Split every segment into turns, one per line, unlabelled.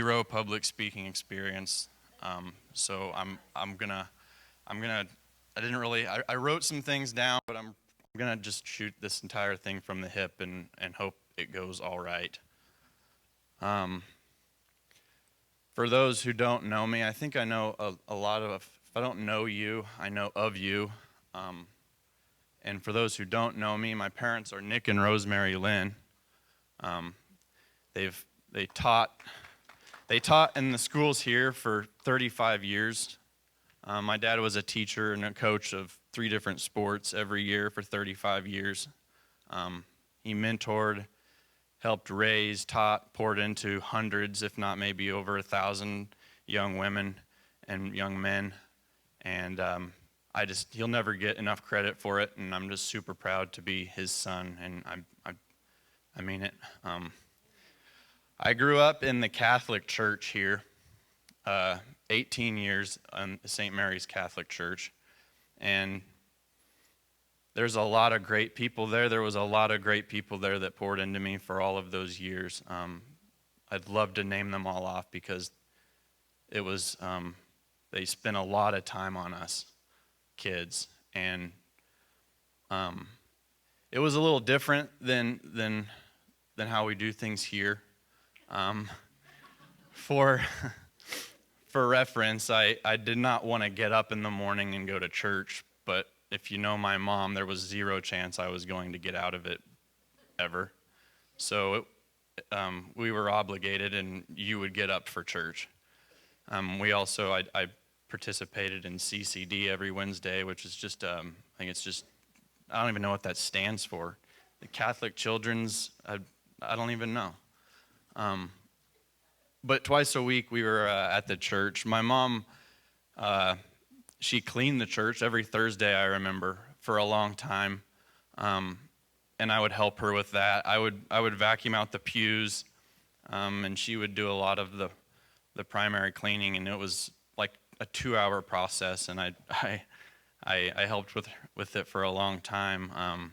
zero public speaking experience. So I'm gonna I didn't really I wrote some things down, but I'm gonna just shoot this entire thing from the hip and hope it goes all right. Um, for those who don't know me, I think I know a lot of. If I don't know you, I know of you. Um, and for those who don't know me, my parents are Nick and Rosemary Lynn. Um, they've they taught They taught in the schools here for 35 years. My dad was a teacher and a coach of 3 different sports every year for 35 years. He mentored, helped raise, taught, poured into hundreds, if not maybe over 1,000 young women and young men. And he'll never get enough credit for it, and I'm just super proud to be his son, and I mean it. I grew up in the Catholic Church here, 18 years in St. Mary's Catholic Church, and there's a lot of great people there. There was a lot of great people there that poured into me for all of those years. I'd love to name them all off because it was they spent a lot of time on us kids, and it was a little different than how we do things here. For for reference, I did not want to get up in the morning and go to church, but if you know my mom, there was zero chance I was going to get out of it ever. So we were obligated, and you would get up for church. I participated in CCD every Wednesday, which is just, I think it's just, I don't even know what that stands for. The Catholic Children's, I don't even know. But twice a week we were at the church. My mom, she cleaned the church every Thursday, I remember, for a long time. And I would help her with that. I would vacuum out the pews, and she would do a lot of the primary cleaning, and it was like a 2-hour process, and I helped with it for a long time.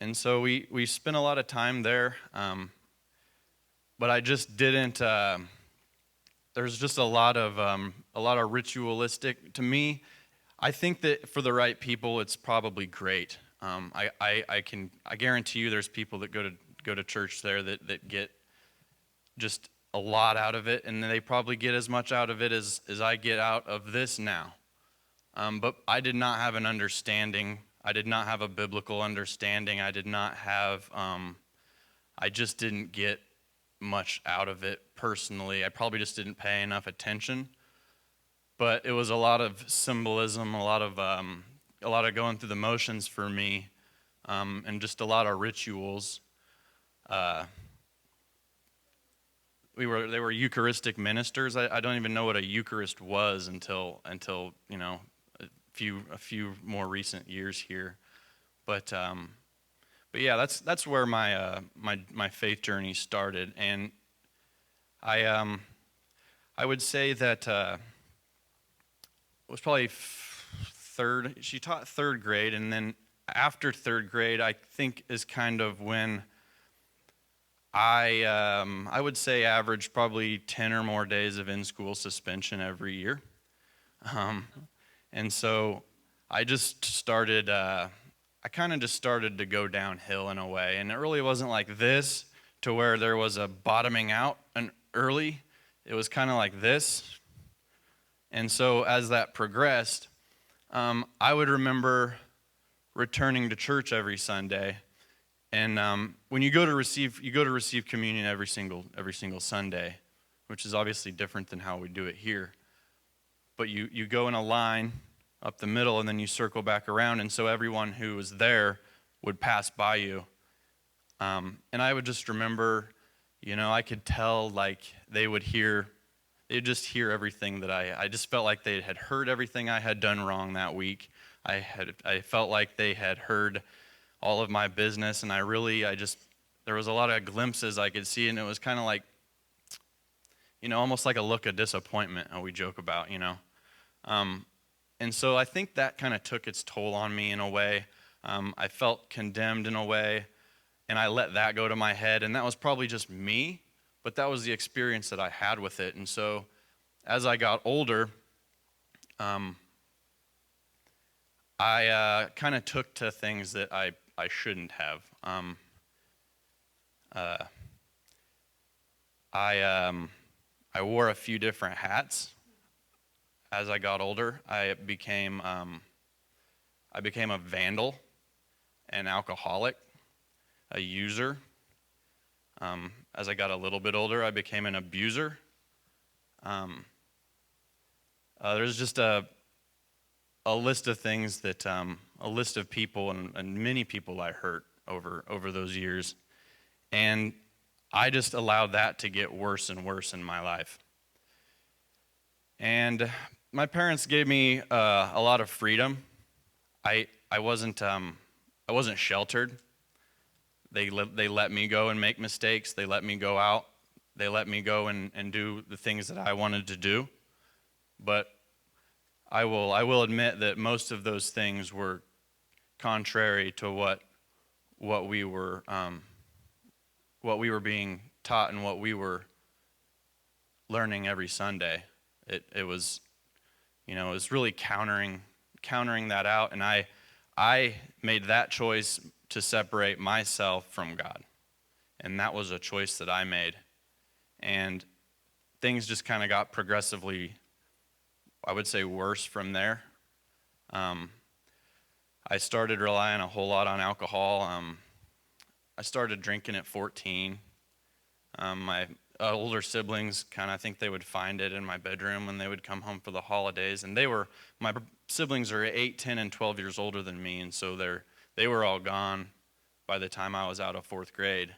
And so we spent a lot of time there. But I just didn't. There's just a lot of ritualistic. To me, I think that for the right people, it's probably great. I guarantee you, there's people that go to church there that get just a lot out of it, and they probably get as much out of it as I get out of this now. But I did not have an understanding. I did not have a biblical understanding. I did not have. I just didn't get much out of it personally. I probably just didn't pay enough attention, but it was a lot of symbolism, a lot of going through the motions for me, and just a lot of rituals. They were Eucharistic ministers. I don't even know what a Eucharist was until a few more recent years here, but yeah, that's where my faith journey started, and I would say that it was probably third. She taught third grade, and then after third grade, I think is kind of when I would say average probably 10 or more days of in-school suspension every year, and so I just started. I kind of just started to go downhill in a way, and it really wasn't like this to where there was a bottoming out and early. It was kind of like this, and so as that progressed, I would remember returning to church every Sunday, and when you go to receive communion every single Sunday, which is obviously different than how we do it here, but you go in a line up the middle, and then you circle back around, and so everyone who was there would pass by you. And I would just remember, I could tell like they'd just hear everything that I just felt like they had heard everything I had done wrong that week. I felt like they had heard all of my business, and there was a lot of glimpses I could see, and it was kind of like, almost like a look of disappointment, how we joke about, And so I think that kind of took its toll on me in a way. I felt condemned in a way, and I let that go to my head, and that was probably just me, but that was the experience that I had with it. And so as I got older, I kind of took to things that I shouldn't have. I wore a few different hats. As I got older, I became a vandal, an alcoholic, a user. As I got a little bit older, I became an abuser. There's just a list of things that, a list of people and many people I hurt over those years. And I just allowed that to get worse and worse in my life. And my parents gave me a lot of freedom. I wasn't sheltered. They let me go and make mistakes. They let me go out. They let me go and do the things that I wanted to do. But I will admit that most of those things were contrary to what we were being taught and what we were learning every Sunday. It was, it was really countering that out, and I made that choice to separate myself from God, and that was a choice that I made, and things just kind of got progressively, I would say, worse from there. I started relying a whole lot on alcohol. I started drinking at 14. My older siblings I think they would find it in my bedroom when they would come home for the holidays. And my siblings are 8, 10, and 12 years older than me, and so they were all gone by the time I was out of 4th grade.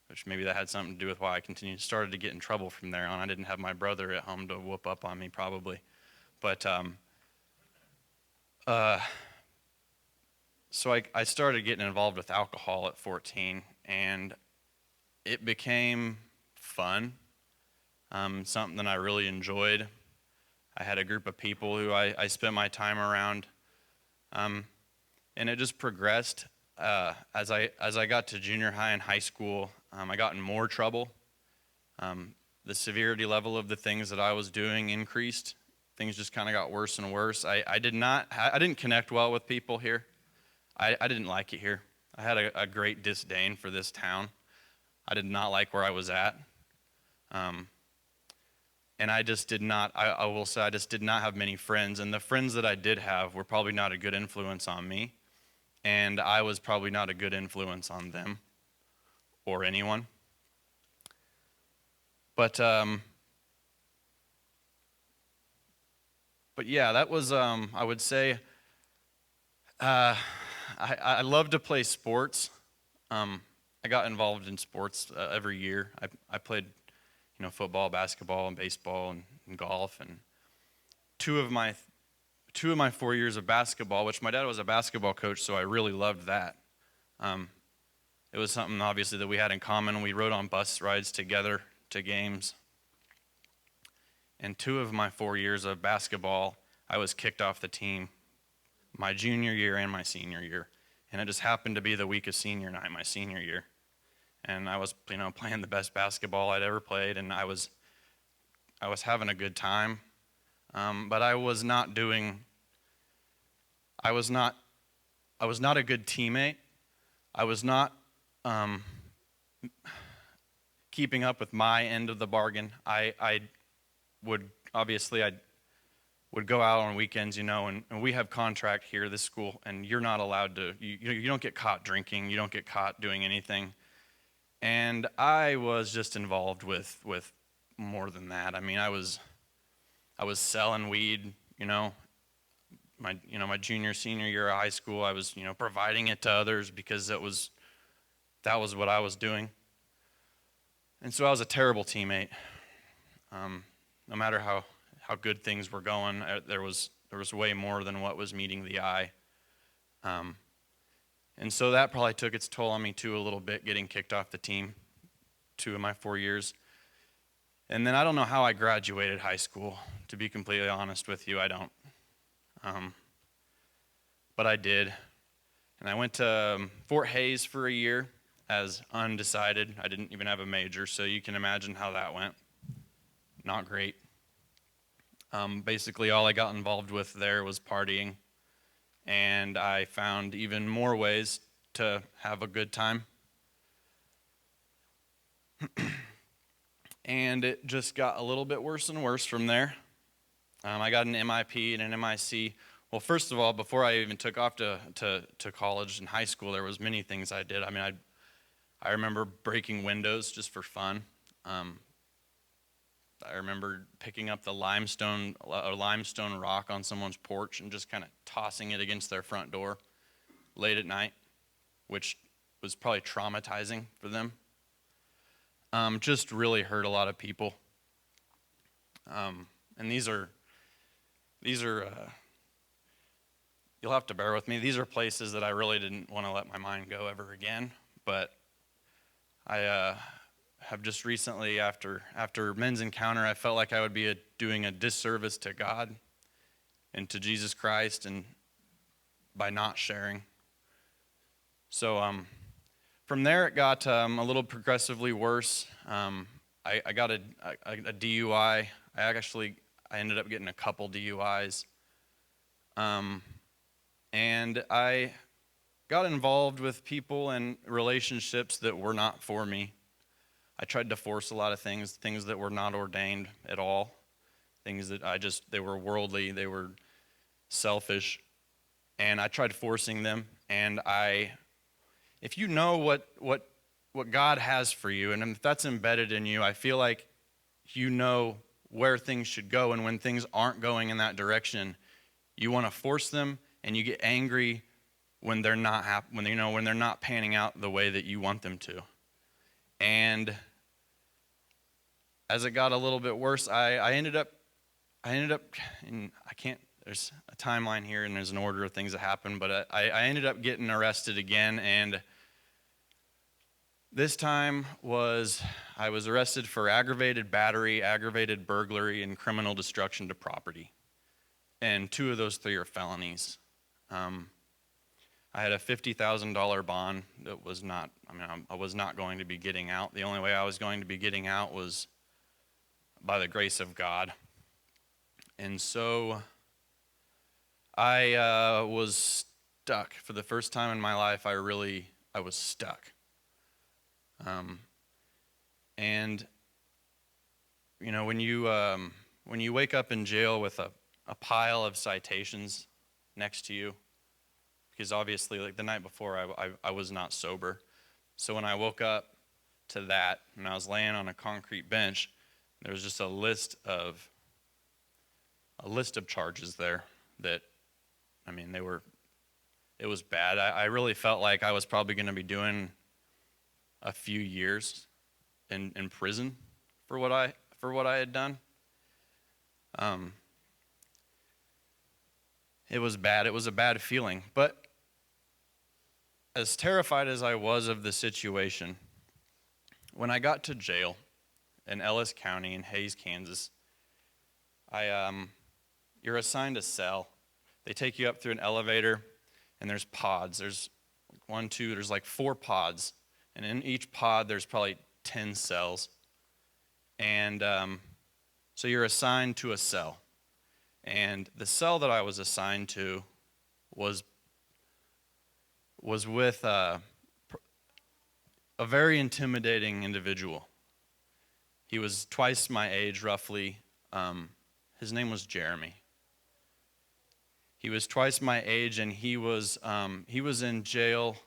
Which maybe that had something to do with why I started to get in trouble from there on. I didn't have my brother at home to whoop up on me probably. But so I started getting involved with alcohol at 14, and it became fun, something that I really enjoyed. I had a group of people who I spent my time around, and it just progressed. As I got to junior high and high school, I got in more trouble. The severity level of the things that I was doing increased. Things just kind of got worse and worse. I didn't connect well with people here. I didn't like it here. I had a great disdain for this town. I did not like where I was at. And I just did not, I will say, I just did not have many friends. And the friends that I did have were probably not a good influence on me. And I was probably not a good influence on them or anyone. But yeah, that was, I would say, I love to play sports. I got involved in sports every year. I played, football, basketball, and baseball, and golf. And two of my 4 years of basketball, which my dad was a basketball coach, so I really loved that. It was something, obviously, that we had in common. We rode on bus rides together to games. And 2 of my 4 years of basketball, I was kicked off the team my junior year and my senior year. And it just happened to be the week of senior night, my senior year. And I was, playing the best basketball I'd ever played, and I was having a good time. But I was not a good teammate. I was not keeping up with my end of the bargain. I would go out on weekends, and we have contract here, this school, and you're not allowed to, you don't get caught drinking, you don't get caught doing anything. And I was just involved with more than that. I mean, I was selling weed, my junior, senior year of high school. I was, providing it to others because that was what I was doing. And so I was a terrible teammate. No matter how good things were going, there was way more than what was meeting the eye. And so that probably took its toll on me too a little bit, getting kicked off the team 2 of my 4 years. And then I don't know how I graduated high school, to be completely honest with you, I don't. But I did. And I went to Fort Hays for a year as undecided. I didn't even have a major, so you can imagine how that went. Not great. Basically, all I got involved with there was partying, and I found even more ways to have a good time. And it just got a little bit worse and worse from there. I got an MIP and an MIC. Well, first of all, before I even took off to college and high school, there was many things I did. I mean, I remember breaking windows just for fun. I remember picking up a limestone rock on someone's porch and just kind of tossing it against their front door late at night, which was probably traumatizing for them. Just really hurt a lot of people. And these are you'll have to bear with me. These are places that I really didn't want to let my mind go ever again. But I have just recently, after Men's Encounter, I felt like I would be doing a disservice to God and to Jesus Christ, and by not sharing. So from there, it got a little progressively worse. I got a DUI. I ended up getting a couple DUIs. And I got involved with people and relationships that were not for me. I tried to force a lot of things that were not ordained at all, things that they were worldly, they were selfish, and I tried forcing them. And if you know what God has for you, and if that's embedded in you, I feel like you know where things should go, and when things aren't going in that direction, you want to force them, and you get angry when they're not when they're not panning out the way that you want them to. And as it got a little bit worse, I ended up, and there's a timeline here and there's an order of things that happened, but I ended up getting arrested again, and this time I was arrested for aggravated battery, aggravated burglary, and criminal destruction to property. And 2 of those 3 are felonies. I had a $50,000 bond that I was not going to be getting out. The only way I was going to be getting out was by the grace of God. And so I was stuck. For the first time in my life, I was stuck. And when you wake up in jail with a pile of citations next to you, because obviously, like the night before, I was not sober. So when I woke up to that, and I was laying on a concrete bench, there was just a list of charges there that, it was bad. I really felt like I was probably going to be doing a few years in prison for what I had done. It was bad. It was a bad feeling. But as terrified as I was of the situation, when I got to jail in Ellis County in Hays, Kansas, you're assigned a cell. They take you up through an elevator, and there's pods. There's there's like 4 pods. And in each pod, there's probably 10 cells. And so you're assigned to a cell. And the cell that I was assigned to was with a very intimidating individual. He was twice my age, roughly. His name was Jeremy. He was twice my age, and he was in jail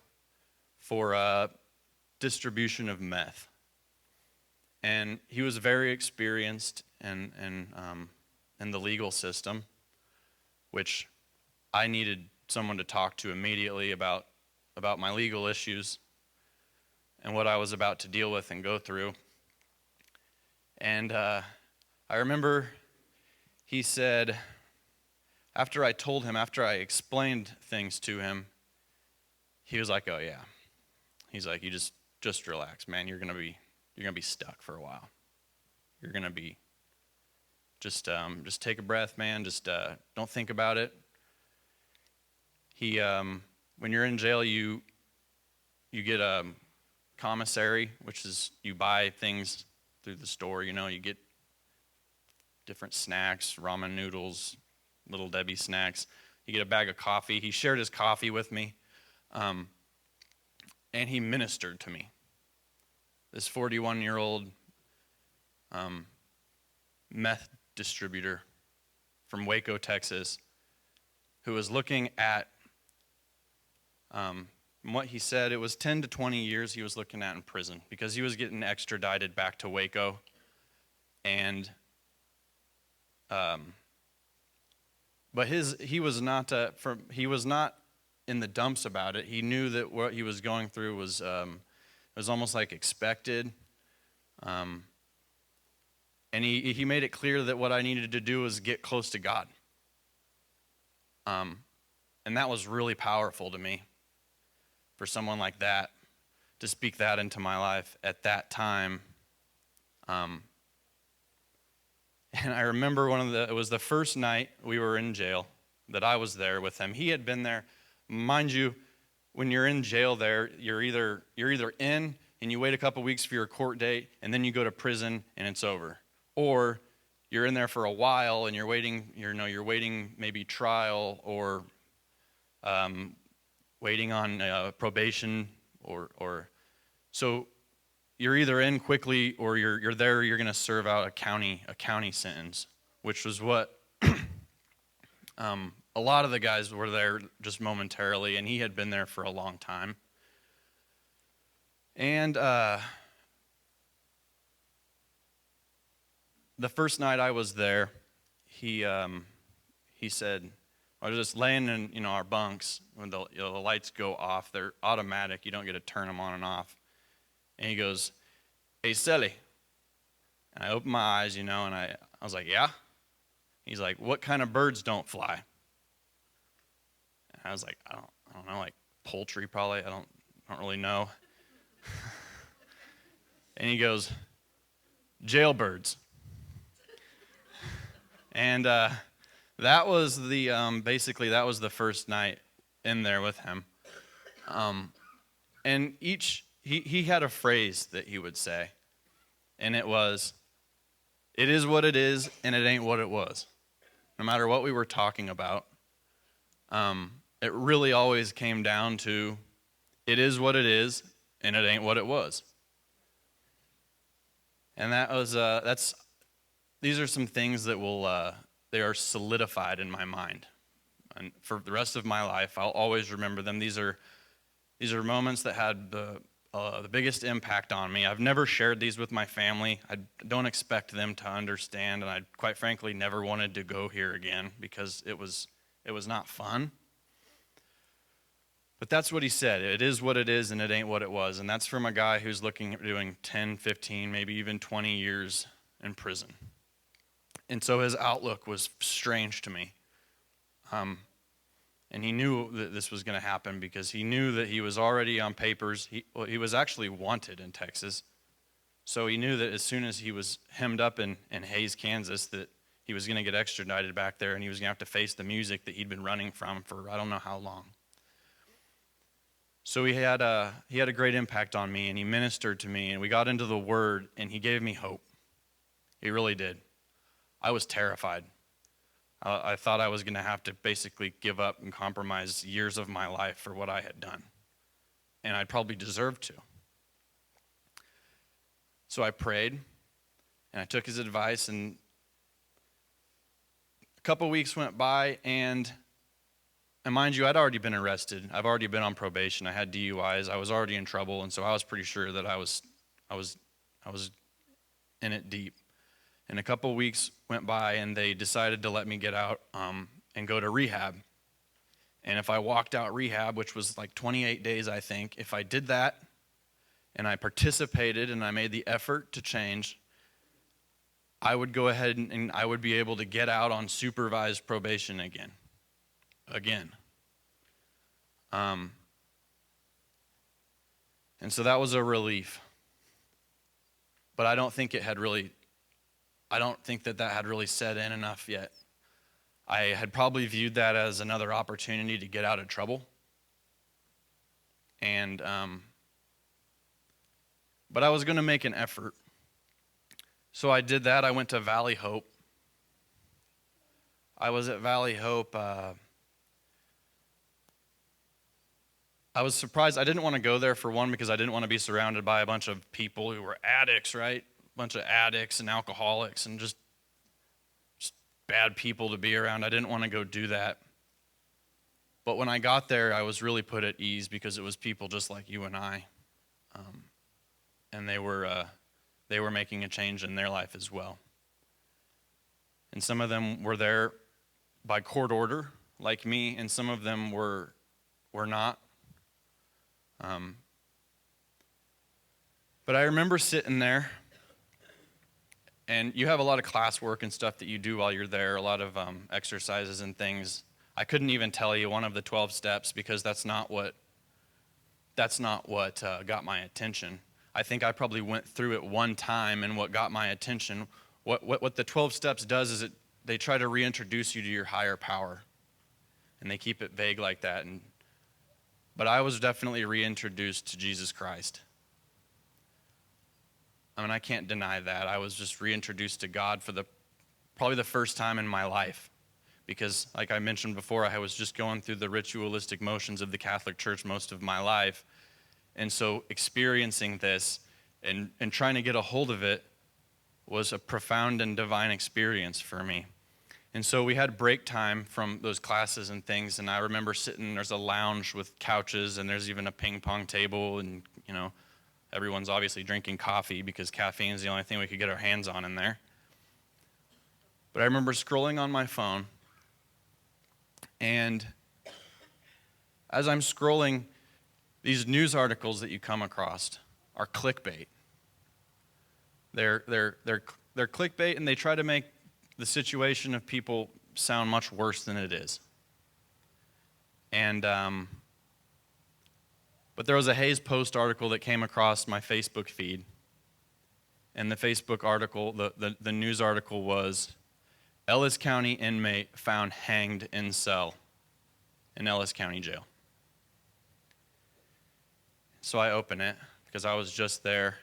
for distribution of meth. And he was very experienced in the legal system, which I needed someone to talk to immediately about my legal issues and what I was about to deal with and go through. And I remember he said, after I explained things to him, he was like, "Oh yeah." He's like, "You just relax, man. You're gonna be stuck for a while. You're gonna be just take a breath, man. Just don't think about it." He when you're in jail, you get commissary, which is you buy things through the store. You get different snacks, ramen noodles, Little Debbie snacks. You get a bag of coffee. He shared his coffee with me, and he ministered to me. This 41-year-old meth distributor from Waco, Texas, who was looking at what he said, it was 10 to 20 years he was looking at in prison because he was getting extradited back to Waco. And but he was not in the dumps about it. He knew that what he was going through was almost like expected. And he made it clear that what I needed to do was get close to God. And that was really powerful to me, for someone like that to speak that into my life at that time. And I remember it was the first night we were in jail that I was there with him. He had been there. Mind you, when you're in jail there, you're either in and you wait a couple weeks for your court date, and then you go to prison and it's over. Or you're in there for a while and you're waiting maybe trial or waiting on probation or so you're either in quickly or you're there. You're going to serve out a county sentence, which was what a lot of the guys were there just momentarily, and he had been there for a long time. And the first night I was there, he said, I was just laying in our bunks when the lights go off. They're automatic. You don't get to turn them on and off. And he goes, "Hey, Selly." And I opened my eyes, and I was like, "Yeah?" He's like, "What kind of birds don't fly?" And I was like, I don't know, like poultry probably. I don't really know. And he goes, "Jailbirds." And that was basically that was the first night in there with him. And he had a phrase that he would say, and it was, "It is what it is, and it ain't what it was." No matter what we were talking about, it really always came down to, it is what it is, and it ain't what it was. And that was these are some things that they are solidified in my mind, and for the rest of my life, I'll always remember them. These are moments that had the biggest impact on me. I've never shared these with my family. I don't expect them to understand, and I quite frankly never wanted to go here again because it was not fun. But that's what he said. It is what it is, and it ain't what it was. And that's from a guy who's looking at doing 10, 15, maybe even 20 years in prison. And so his outlook was strange to me. And he knew that this was going to happen because he knew that he was already on papers. He was actually wanted in Texas. So he knew that as soon as he was hemmed up in Hays, Kansas, that he was going to get extradited back there, and he was going to have to face the music that he'd been running from for I don't know how long. So he had a great impact on me, and he ministered to me, and we got into the Word, and he gave me hope. He really did. I was terrified. I thought I was going to have to basically give up and compromise years of my life for what I had done, and I'd probably deserved to. So I prayed, and I took his advice, and a couple weeks went by, and mind you, I'd already been arrested. I've already been on probation. I had DUIs. I was already in trouble, and so I was pretty sure that I was in it deep. And a couple weeks went by, and they decided to let me get out and go to rehab. And if I walked out rehab, which was like 28 days, I think, if I did that and I participated and I made the effort to change, I would go ahead and I would be able to get out on supervised probation again. And so that was a relief. But I don't think that had really set in enough yet. I had probably viewed that as another opportunity to get out of trouble. And but I was going to make an effort. So I did that. I went to Valley Hope. I was at Valley Hope. I was surprised. I didn't want to go there, for one, because I didn't want to be surrounded by a bunch of people who were addicts, right? A bunch of addicts and alcoholics and just bad people to be around. I didn't want to go do that. But when I got there, I was really put at ease because it was people just like you and I. And they were making a change in their life as well. And some of them were there by court order, like me, and some of them were not. But I remember sitting there, and you have a lot of classwork and stuff that you do while you're there, a lot of exercises and things. I couldn't even tell you one of the 12 steps because that's not what got my attention. I think I probably went through it one time, and what got my attention, what the 12 steps does is they try to reintroduce you to your higher power, and they keep it vague like that. But I was definitely reintroduced to Jesus Christ. I mean, I can't deny that. I was just reintroduced to God for probably the first time in my life. Because, like I mentioned before, I was just going through the ritualistic motions of the Catholic Church most of my life. And so experiencing this and trying to get a hold of it was a profound and divine experience for me. And so we had break time from those classes and things, and I remember sitting, there's a lounge with couches, and there's even a ping pong table, and, everyone's obviously drinking coffee because caffeine is the only thing we could get our hands on in there. But I remember scrolling on my phone, and as I'm scrolling, these news articles that you come across are clickbait. They're clickbait, and they try to make the situation of people sound much worse than it is. And but there was a Hayes Post article that came across my Facebook feed, and the Facebook article, the news article was, Ellis County inmate found hanged in cell in Ellis County Jail. So I open it because I was just there,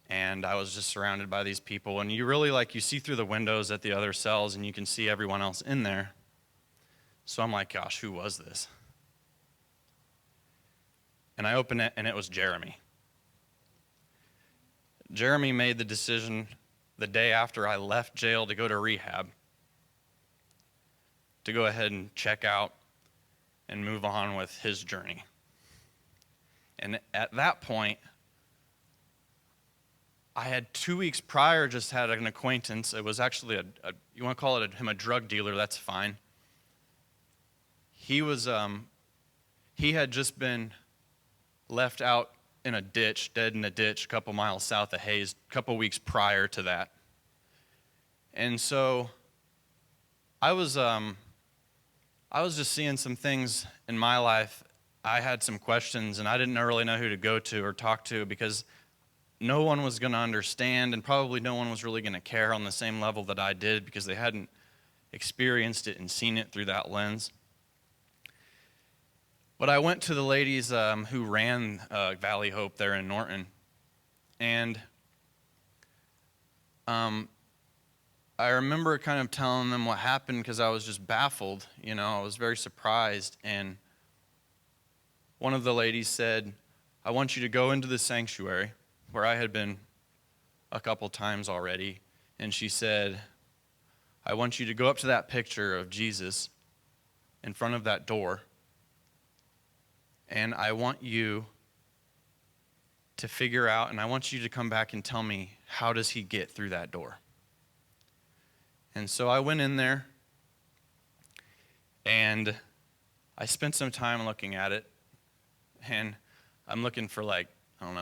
and I was just surrounded by these people, and you really you see through the windows at the other cells, and you can see everyone else in there. So I'm like, gosh, who was this? And I open it, and it was Jeremy. Jeremy made the decision the day after I left jail to go to rehab to go ahead and check out and move on with his journey. And at that point, I had 2 weeks prior just had an acquaintance. It was actually you want to call it him a drug dealer, that's fine. He had just been left out in a ditch, dead in a ditch, a couple miles south of Hayes, a couple weeks prior to that. And so I was just seeing some things in my life. I had some questions, and I didn't really know who to go to or talk to because no one was going to understand, and probably no one was really going to care on the same level that I did because they hadn't experienced it and seen it through that lens. But I went to the ladies who ran Valley Hope there in Norton, and I remember kind of telling them what happened because I was just baffled. I was very surprised, and one of the ladies said, I want you to go into the sanctuary, where I had been a couple times already, and she said, I want you to go up to that picture of Jesus in front of that door, and I want you to figure out, and I want you to come back and tell me, how does he get through that door? And so I went in there, and I spent some time looking at it, and I'm looking for I'm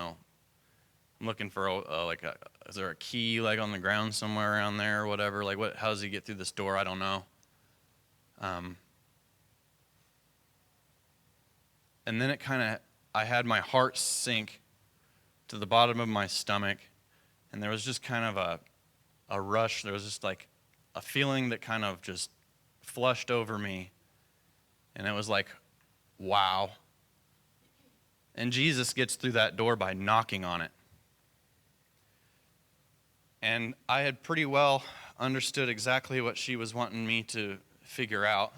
looking for is there a key on the ground somewhere around there or whatever? How does he get through this door? I don't know. And then I had my heart sink to the bottom of my stomach, and there was just kind of a rush. There was just a feeling that kind of just flushed over me, and it was like, wow. And Jesus gets through that door by knocking on it. And I had pretty well understood exactly what she was wanting me to figure out.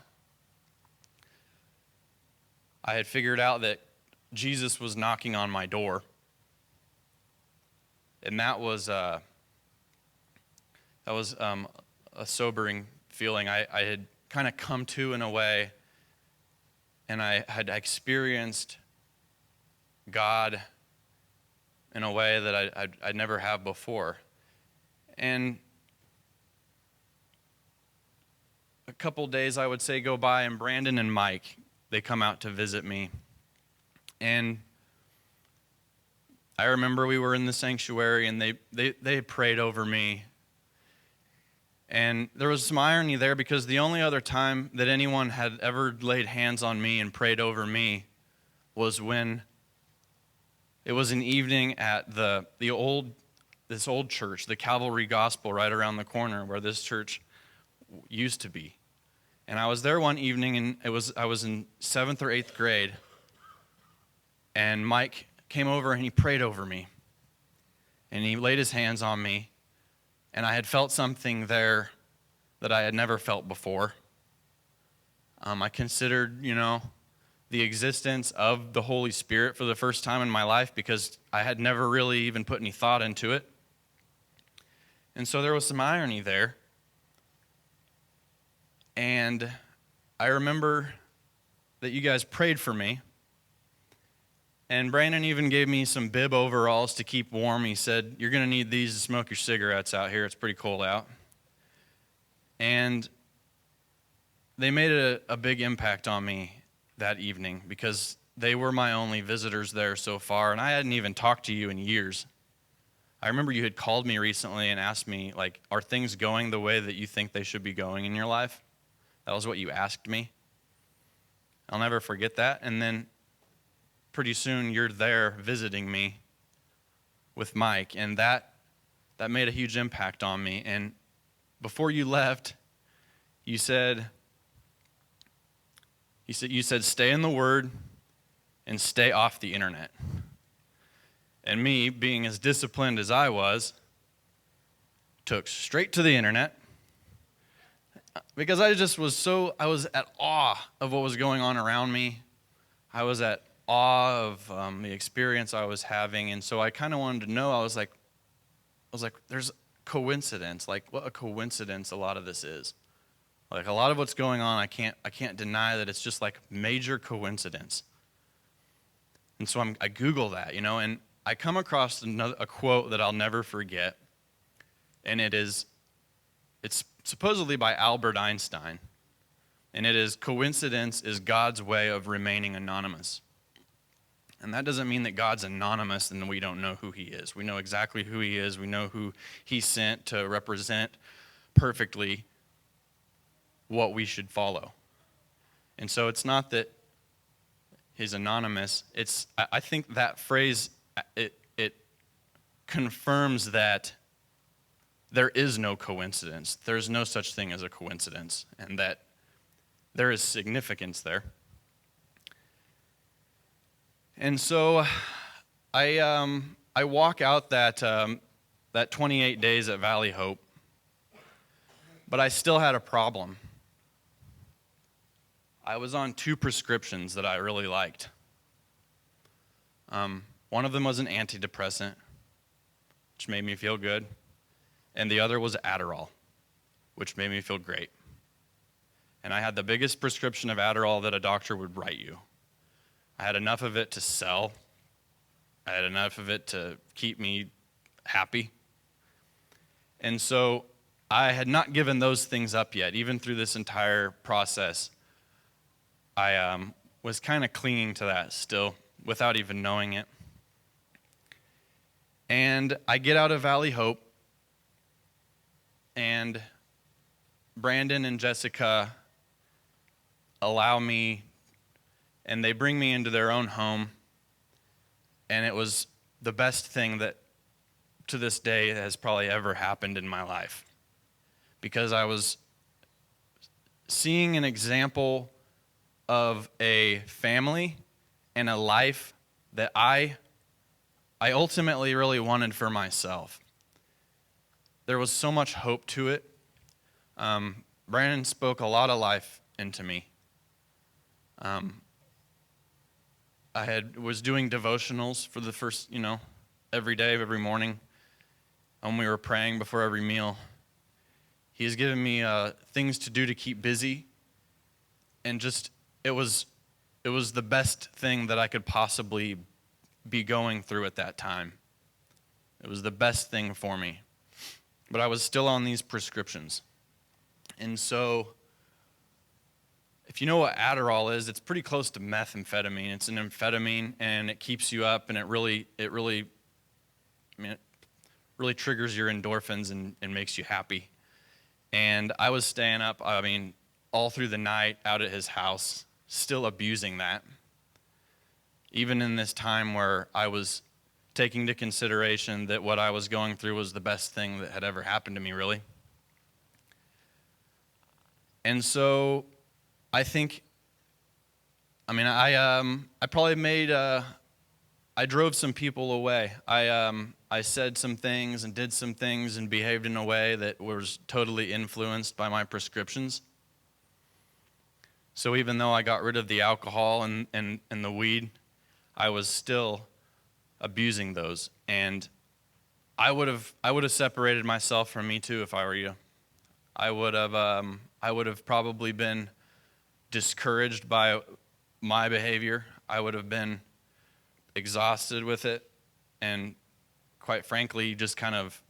I had figured out that Jesus was knocking on my door. And that was a sobering feeling. I had kind of come to in a way, and I had experienced God in a way that I'd never have before. And a couple days, I would say, go by, and Brandon and Mike, they come out to visit me. And I remember we were in the sanctuary, and they prayed over me. And there was some irony there, because the only other time that anyone had ever laid hands on me and prayed over me was when it was an evening at this old church, the Calvary Gospel, right around the corner where this church used to be. And I was there one evening, and I was in 7th or 8th grade, and Mike came over and he prayed over me, and he laid his hands on me, and I had felt something there that I had never felt before. I considered, the existence of the Holy Spirit for the first time in my life, because I had never really even put any thought into it. And so there was some irony there. And I remember that you guys prayed for me. And Brandon even gave me some bib overalls to keep warm. He said, "You're going to need these to smoke your cigarettes out here. It's pretty cold out." And they made a big impact on me that evening, because they were my only visitors there so far, and I hadn't even talked to you in years. I remember you had called me recently and asked me, are things going the way that you think they should be going in your life? That was what you asked me. I'll never forget that. And then pretty soon you're there visiting me with Mike, and that made a huge impact on me. And before you left, you said, "Stay in the Word and stay off the internet." And me, being as disciplined as I was, took straight to the internet, because I was at awe of what was going on around me. I was at awe of the experience I was having, and so I kind of wanted to know. I was like, there's coincidence. What a coincidence a lot of this is. A lot of what's going on, I can't deny that it's just major coincidence. And so I Google that, and I come across a quote that I'll never forget, and it's supposedly by Albert Einstein, and it is, "Coincidence is God's way of remaining anonymous." And that doesn't mean that God's anonymous and we don't know who he is. We know exactly who he is. We know who he sent to represent perfectly what we should follow. And so it's not that he's anonymous. I think that phrase, it confirms that there is no coincidence. There's no such thing as a coincidence, and that there is significance there. And so I walk out that 28 days at Valley Hope, but I still had a problem. I was on 2 prescriptions that I really liked. One of them was an antidepressant, which made me feel good, and the other was Adderall, which made me feel great. And I had the biggest prescription of Adderall that a doctor would write you. I had enough of it to sell. I had enough of it to keep me happy. And so I had not given those things up yet. Even through this entire process, I was kind of clinging to that still without even knowing it. And I get out of Valley Hope, and Brandon and Jessica allow me, and they bring me into their own home, and it was the best thing that to this day has probably ever happened in my life, because I was seeing an example of a family and a life that I ultimately really wanted for myself. There was so much hope to it. Brandon spoke a lot of life into me. I was doing devotionals for the first, every day, every morning, when we were praying before every meal. He's given me things to do to keep busy, and just it was the best thing that I could possibly be going through at that time. It was the best thing for me, but I was still on these prescriptions, and so. If you know what Adderall is, it's pretty close to methamphetamine. It's an amphetamine, and it keeps you up, and it really triggers your endorphins and makes you happy. And I was staying up, all through the night out at his house, still abusing that. Even in this time where I was taking into consideration that what I was going through was the best thing that had ever happened to me, really. And so I think, I probably I drove some people away. I said some things and did some things and behaved in a way that was totally influenced by my prescriptions. So even though I got rid of the alcohol and the weed, I was still abusing those. And I would have separated myself from Me Too if I were you. I would have probably been discouraged by my behavior. I would have been exhausted with it, and quite frankly, just kind of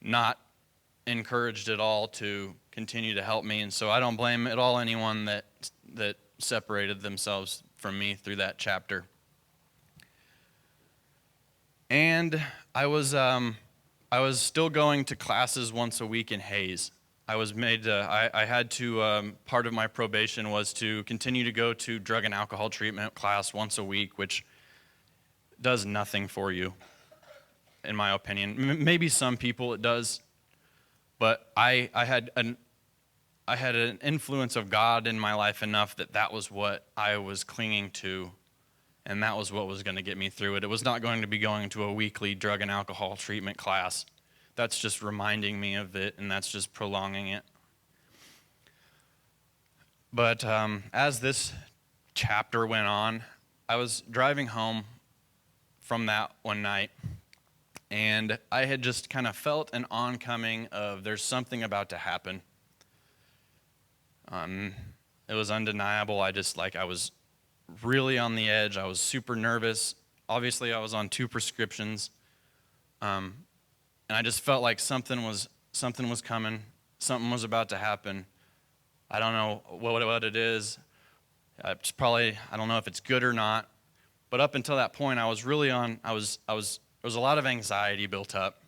not encouraged at all to continue to help me. And so I don't blame at all anyone that separated themselves from me through that chapter. And I was still going to classes once a week in Hayes. I was made I had to, part of my probation was to continue to go to drug and alcohol treatment class once a week, which does nothing for you, in my opinion. Maybe some people it does, but I had an influence of God in my life enough that was what I was clinging to, and that was what was going to get me through it. It was not going to be going to a weekly drug and alcohol treatment class. That's just reminding me of it, and that's just prolonging it. But as this chapter went on, I was driving home from that one night, and I had just kind of felt an oncoming of there's something about to happen. It was undeniable. I was really on the edge. I was super nervous. Obviously, I was on 2 prescriptions. And I just felt like something was coming, something was about to happen. I don't know what it is. It's probably, I don't know if it's good or not. But up until that point, I was really there was a lot of anxiety built up.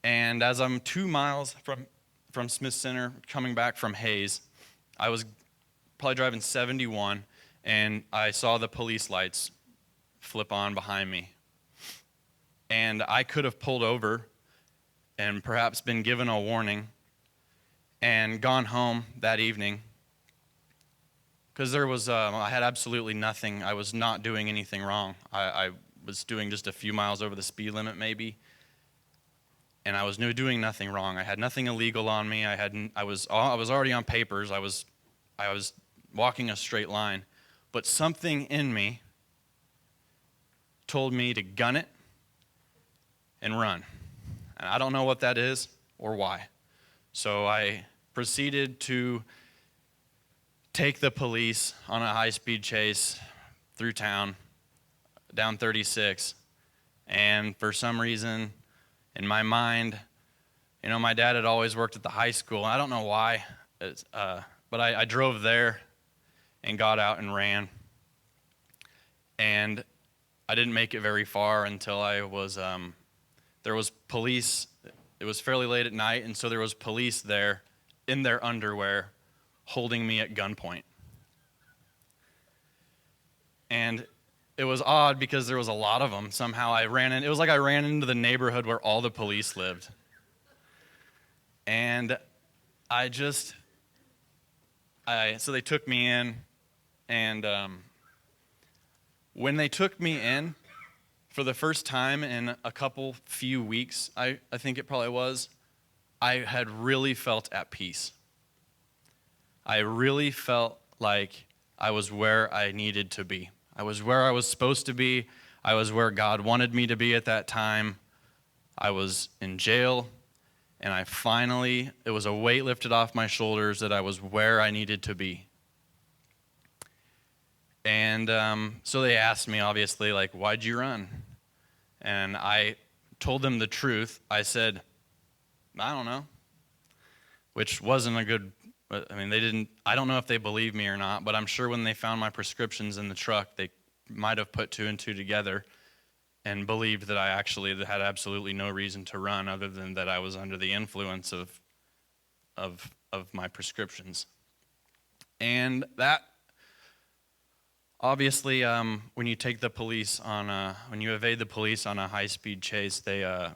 And as I'm 2 miles from Smith Center, coming back from Hayes, I was probably driving 71, and I saw the police lights flip on behind me. And I could have pulled over and perhaps been given a warning and gone home that evening, because there was I had absolutely nothing. I was not doing anything wrong. I was doing just a few miles over the speed limit maybe, and I was doing nothing wrong. I had nothing illegal on me. I was already on papers. I was walking a straight line, but something in me told me to gun it and run. And I don't know what that is or why. So I proceeded to take the police on a high-speed chase through town, down 36. And for some reason, in my mind, my dad had always worked at the high school. I don't know why, but I drove there and got out and ran. And I didn't make it very far until there was police. It was fairly late at night, and so there was police there in their underwear holding me at gunpoint. And it was odd because there was a lot of them. Somehow it was like I ran into the neighborhood where all the police lived. And so they took me in, and When they took me in for the first time in a few weeks, I think it probably was, I had really felt at peace. I really felt like I was where I needed to be. I was where I was supposed to be. I was where God wanted me to be at that time. I was in jail, and it was a weight lifted off my shoulders that I was where I needed to be. And so they asked me, obviously, like, why'd you run? And I told them the truth. I said, I don't know, which wasn't a good, I don't know if they believed me or not, but I'm sure when they found my prescriptions in the truck, they might have put two and two together and believed that I actually had absolutely no reason to run other than that I was under the influence of my prescriptions. And that, obviously, when you take the police when you evade the police on a high-speed chase, they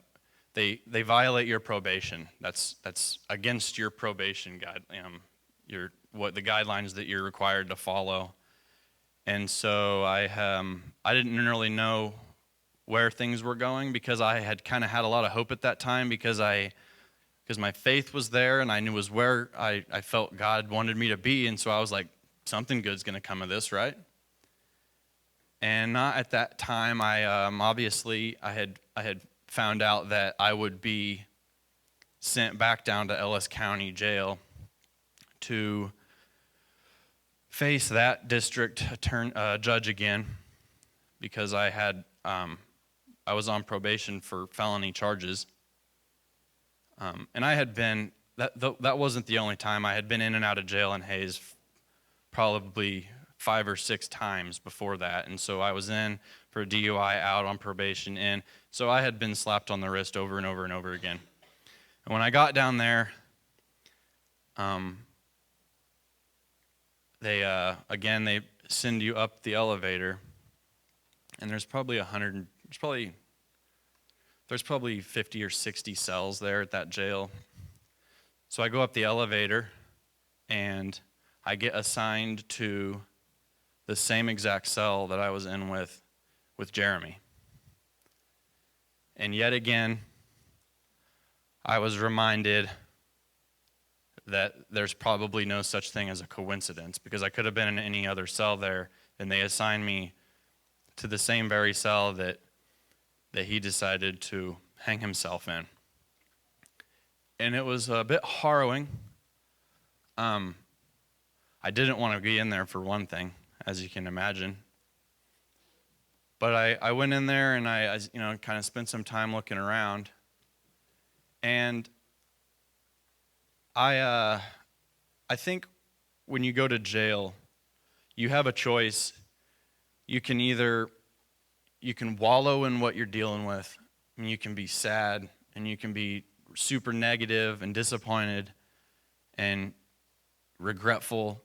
violate your probation. That's against your probation guide, the guidelines that you're required to follow. And so I didn't really know where things were going because I had kind of had a lot of hope at that time because my faith was there and I knew it was where I felt God wanted me to be. And so I was like, something good's going to come of this, right? And not at that time. I had found out that I would be sent back down to Ellis County Jail to face that district judge again because I was on probation for felony charges. And I had been, that wasn't the only time. I had been in and out of jail in Hays probably 5 or 6 times before that. And so I was in for a DUI, out on probation, in. So I had been slapped on the wrist over and over and over again. And when I got down there, they send you up the elevator, and there's probably 50 or 60 cells there at that jail. So I go up the elevator, and I get assigned to the same exact cell that I was in with Jeremy. And yet again, I was reminded that there's probably no such thing as a coincidence because I could have been in any other cell there, and they assigned me to the same very cell that he decided to hang himself in. And it was a bit harrowing. I didn't want to be in there for one thing, as you can imagine. But I went in there and I kind of spent some time looking around. And I think when you go to jail, you have a choice. You can wallow in what you're dealing with, and you can be sad, and you can be super negative and disappointed and regretful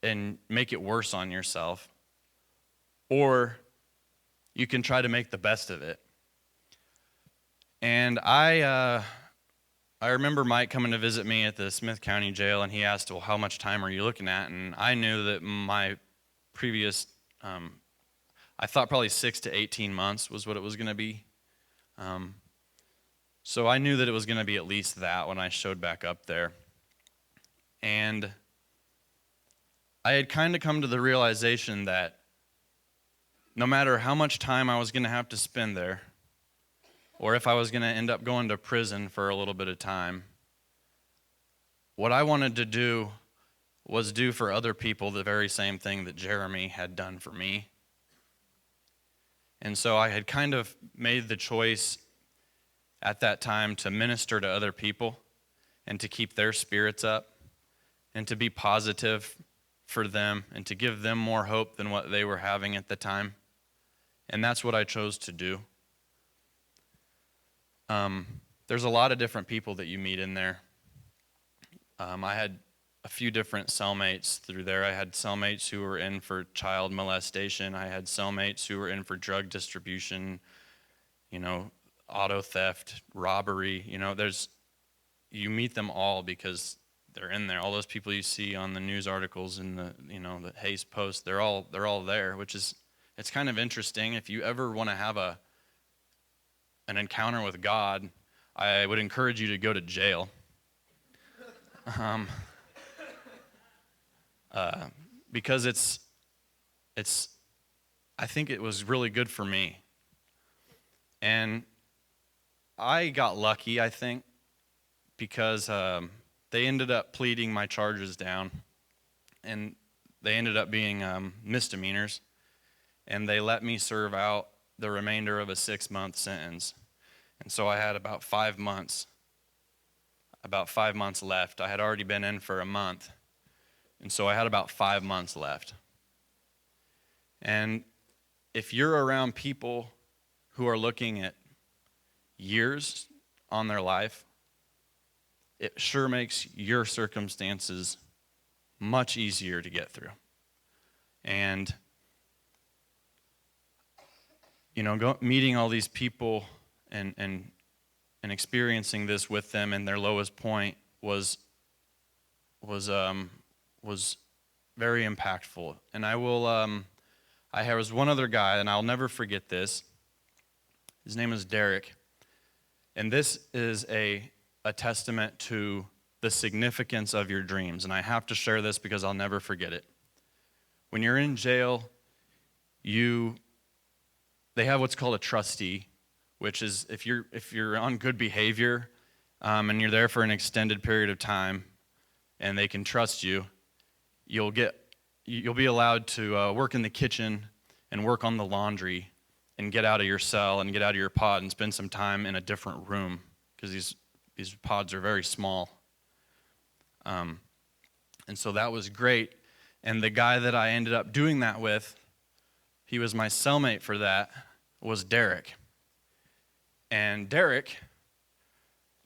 and make it worse on yourself. Or you can try to make the best of it. And I remember Mike coming to visit me at the Smith County Jail, and he asked, well, how much time are you looking at? And I knew that my previous, I thought probably 6 to 18 months was what it was going to be. So I knew that it was going to be at least that when I showed back up there. And I had kind of come to the realization that no matter how much time I was going to have to spend there, or if I was going to end up going to prison for a little bit of time, what I wanted to do was do for other people the very same thing that Jeremy had done for me. And so I had kind of made the choice at that time to minister to other people and to keep their spirits up and to be positive for them and to give them more hope than what they were having at the time. And that's what I chose to do. There's a lot of different people that you meet in there. I had a few different cellmates through there. I had cellmates who were in for child molestation. I had cellmates who were in for drug distribution, auto theft, robbery. You meet them all because they're in there. All those people you see on the news articles and the Hays Post, they're all there, which is it's kind of interesting. If you ever want to have an encounter with God, I would encourage you to go to jail. Because I think it was really good for me. And I got lucky, I think, because they ended up pleading my charges down, and they ended up being misdemeanors, and they let me serve out the remainder of a 6-month sentence. And so I had about 5 months left. I had already been in for a month, and so I had about 5 months left. And if you're around people who are looking at years on their life, it sure makes your circumstances much easier to get through. And, meeting all these people and experiencing this with them in their lowest point was very impactful. And I was one other guy, and I'll never forget this. His name is Derek. And this is a testament to the significance of your dreams. And I have to share this because I'll never forget it. When you're in jail, they have what's called a trustee, which is if you're on good behavior and you're there for an extended period of time and they can trust you, you'll be allowed to work in the kitchen and work on the laundry and get out of your cell and get out of your pod and spend some time in a different room, because these pods are very small. And so that was great. And the guy that I ended up doing that with, he was my cellmate for that, was Derek. And Derek,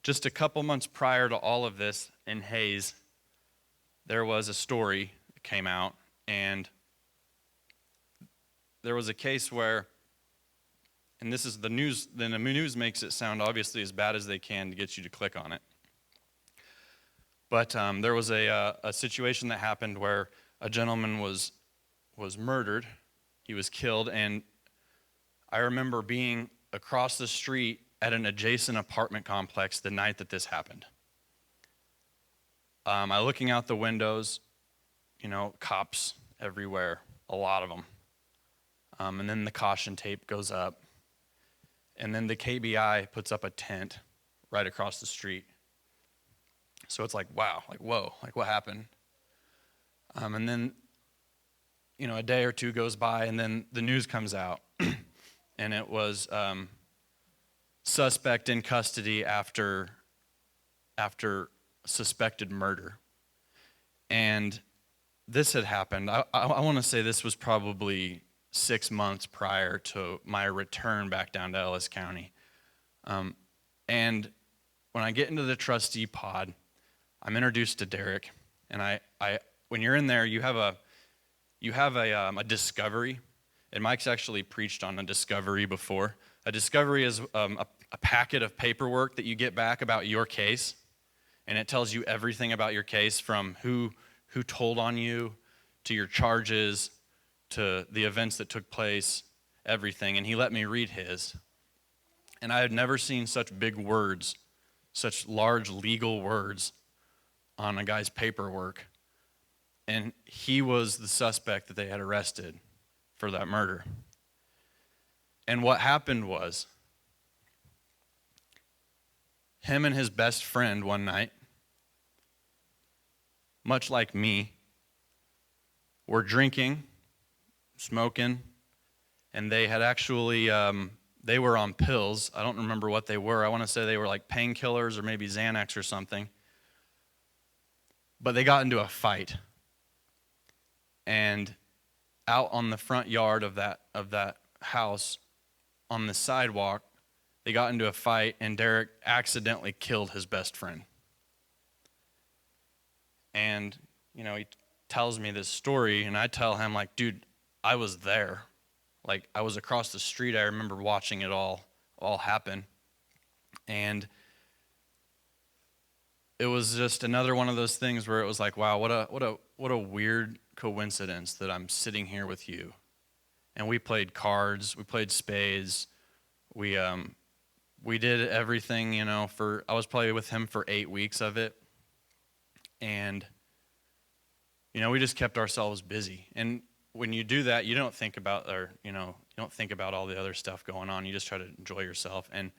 just a couple months prior to all of this in Hays, there was a story that came out, and there was a case where, and this is the news, then the news makes it sound obviously as bad as they can to get you to click on it. But there was a situation that happened where a gentleman was murdered. He was killed, and I remember being across the street at an adjacent apartment complex the night that this happened. I looking out the windows, cops everywhere, a lot of them. And then the caution tape goes up. And then the KBI puts up a tent right across the street. So it's like, wow, like, whoa, like what happened? And then, a day or two goes by, and then the news comes out. And it was suspect in custody after suspected murder. And this had happened. I want to say this was probably 6 months prior to my return back down to Ellis County. And when I get into the trustee pod, I'm introduced to Derek, and I when you're in there, you have a discovery. And Mike's actually preached on a discovery before. A discovery is a packet of paperwork that you get back about your case, and it tells you everything about your case, from who told on you to your charges to the events that took place, everything. And he let me read his. And I had never seen such big words, such large legal words on a guy's paperwork. And he was the suspect that they had arrested for that murder. And what happened was, him and his best friend one night, much like me, were drinking, smoking, and they had actually, they were on pills. I don't remember what they were. I want to say they were like painkillers or maybe Xanax or something. But they got into a fight. And out on the front yard of that house, on the sidewalk, they got into a fight, and Derek accidentally killed his best friend. And, he tells me this story, and I tell him, like, dude, I was there. Like, I was across the street. I remember watching it all happen. And it was just another one of those things where it was like, wow, what a weird coincidence that I'm sitting here with you and we played cards, we played spades, we did everything, I was probably with him for 8 weeks of it. And, we just kept ourselves busy. And when you do that, you don't think about, you don't think about all the other stuff going on. You just try to enjoy yourself. And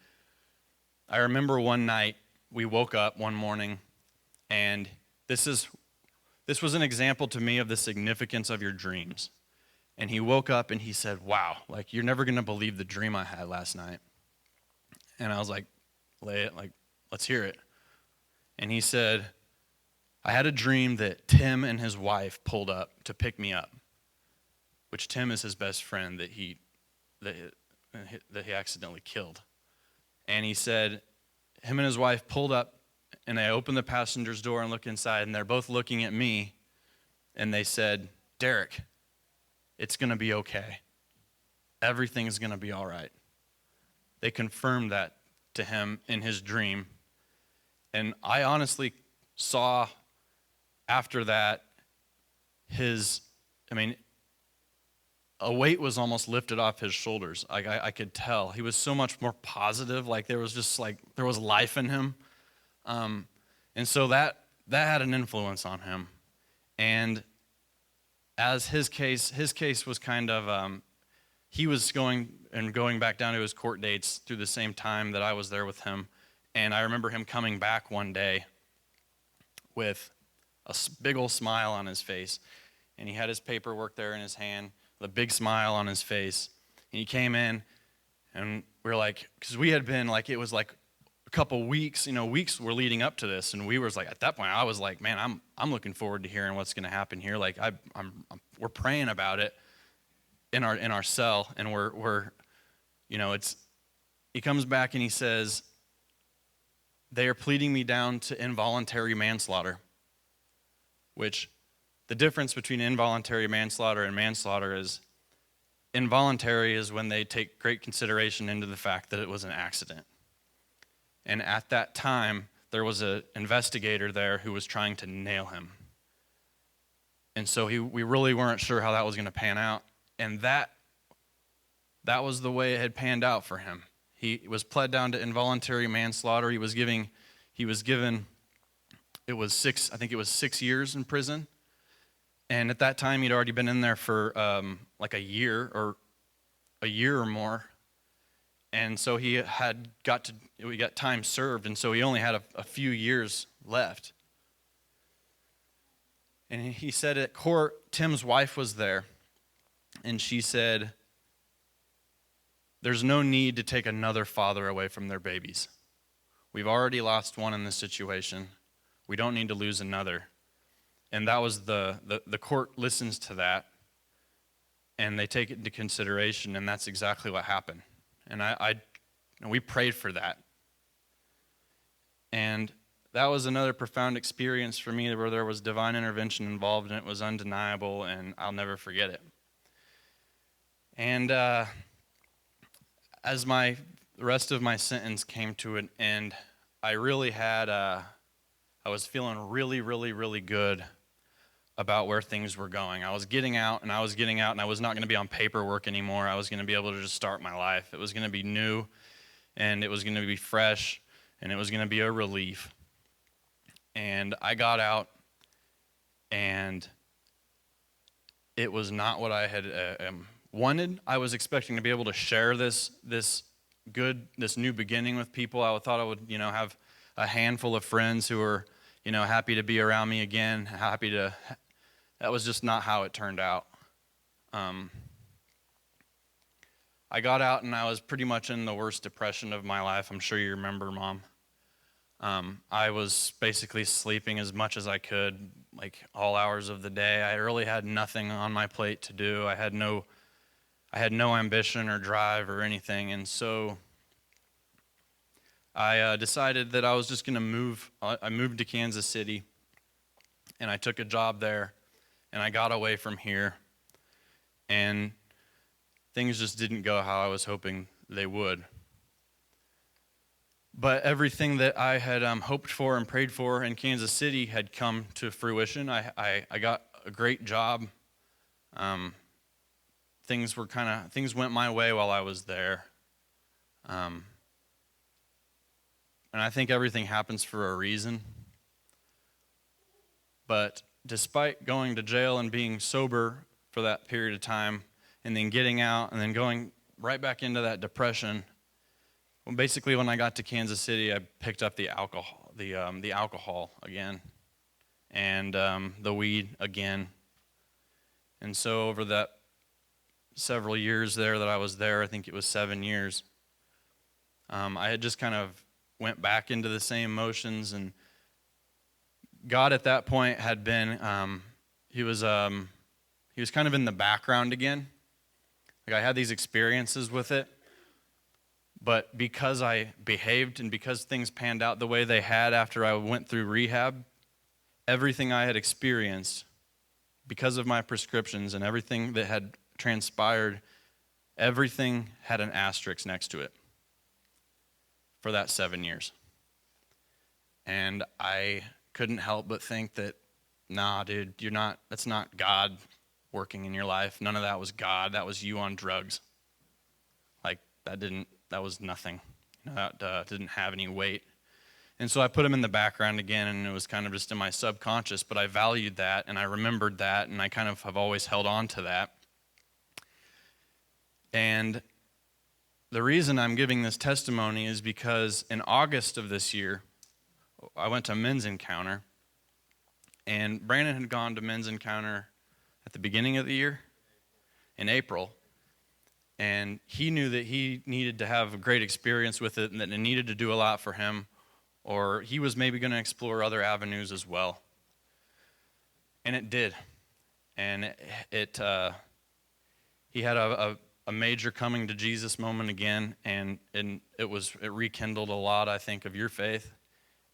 I remember one night, we woke up one morning, and this was an example to me of the significance of your dreams. And he woke up and he said, wow, like, you're never going to believe the dream I had last night. And I was like, let's hear it. And he said, I had a dream that Tim and his wife pulled up to pick me up, which Tim is his best friend that he accidentally killed. And he said, him and his wife pulled up, and they opened the passenger's door and looked inside, and they're both looking at me, and they said, Derek, it's going to be okay. Everything's going to be all right. They confirmed that to him in his dream. And I honestly saw after that a weight was almost lifted off his shoulders. I could tell. He was so much more positive. There was life in him. And so that had an influence on him. And as his case was kind of, he was going back down to his court dates through the same time that I was there with him. And I remember him coming back one day with a big old smile on his face. And he had his paperwork there in his hand, with a big smile on his face. And he came in, and we were like, because we had been it was like a couple weeks, weeks were leading up to this. And we were like, at that point, I was like, man, I'm looking forward to hearing what's going to happen here. We're praying about it in our cell, and we're he comes back and he says, they are pleading me down to involuntary manslaughter, which the difference between involuntary manslaughter and manslaughter is involuntary is when they take great consideration into the fact that it was an accident. And at that time, there was an investigator there who was trying to nail him. And so we really weren't sure how that was going to pan out. And that was the way it had panned out for him. He was pled down to involuntary manslaughter. He was given, it was 6 years in prison. And at that time, he'd already been in there for a year or more. And so we got time served, and so he only had a few years left. And he said at court, Tim's wife was there, and she said, there's no need to take another father away from their babies. We've already lost one in this situation. We don't need to lose another. And that was the court listens to that, and they take it into consideration, and that's exactly what happened. And we prayed for that. And that was another profound experience for me where there was divine intervention involved, and it was undeniable, and I'll never forget it. And as the rest of my sentence came to an end, I really I was feeling really, really, really good about where things were going. I was getting out, and I was not going to be on paperwork anymore. I was going to be able to just start my life. It was going to be new, and it was going to be fresh, and it was going to be a relief. And I got out, and it was not what I had wanted. I was expecting to be able to share this new beginning with people. I thought I would, have a handful of friends who were, happy to be around me again, that was just not how it turned out. I got out, and I was pretty much in the worst depression of my life. I'm sure you remember, Mom. I was basically sleeping as much as I could, all hours of the day. I really had nothing on my plate to do. I had no ambition or drive or anything, and so I decided that I was just going to move. I moved to Kansas City, and I took a job there, and I got away from here, and things just didn't go how I was hoping they would. But everything that I had hoped for and prayed for in Kansas City had come to fruition. I got a great job. things went my way while I was there. And I think everything happens for a reason. But despite going to jail and being sober for that period of time, and then getting out and then going right back into that depression, well, basically when I got to Kansas City, I picked up the alcohol again, and the weed again. And so over that several years there that I was there, I think it was 7 years, I had just kind of went back into the same motions, and God at that point had been, he was kind of in the background again. Like I had these experiences with it, but because I behaved and because things panned out the way they had after I went through rehab, everything I had experienced because of my prescriptions and everything that had transpired, everything had an asterisk next to it for that 7 years. And I couldn't help but think that, nah, dude, that's not God working in your life. None of that was God. That was you on drugs. Like, that was nothing. That didn't have any weight. And so I put him in the background again, and it was kind of just in my subconscious, but I valued that, and I remembered that, and I kind of have always held on to that. And the reason I'm giving this testimony is because in August of this year, I went to Men's Encounter, and Brandon had gone to Men's Encounter at the beginning of the year, in April, and he knew that he needed to have a great experience with it and that it needed to do a lot for him, or he was maybe going to explore other avenues as well. And it did. And he had a major coming to Jesus moment again, and it rekindled a lot, I think, of your faith.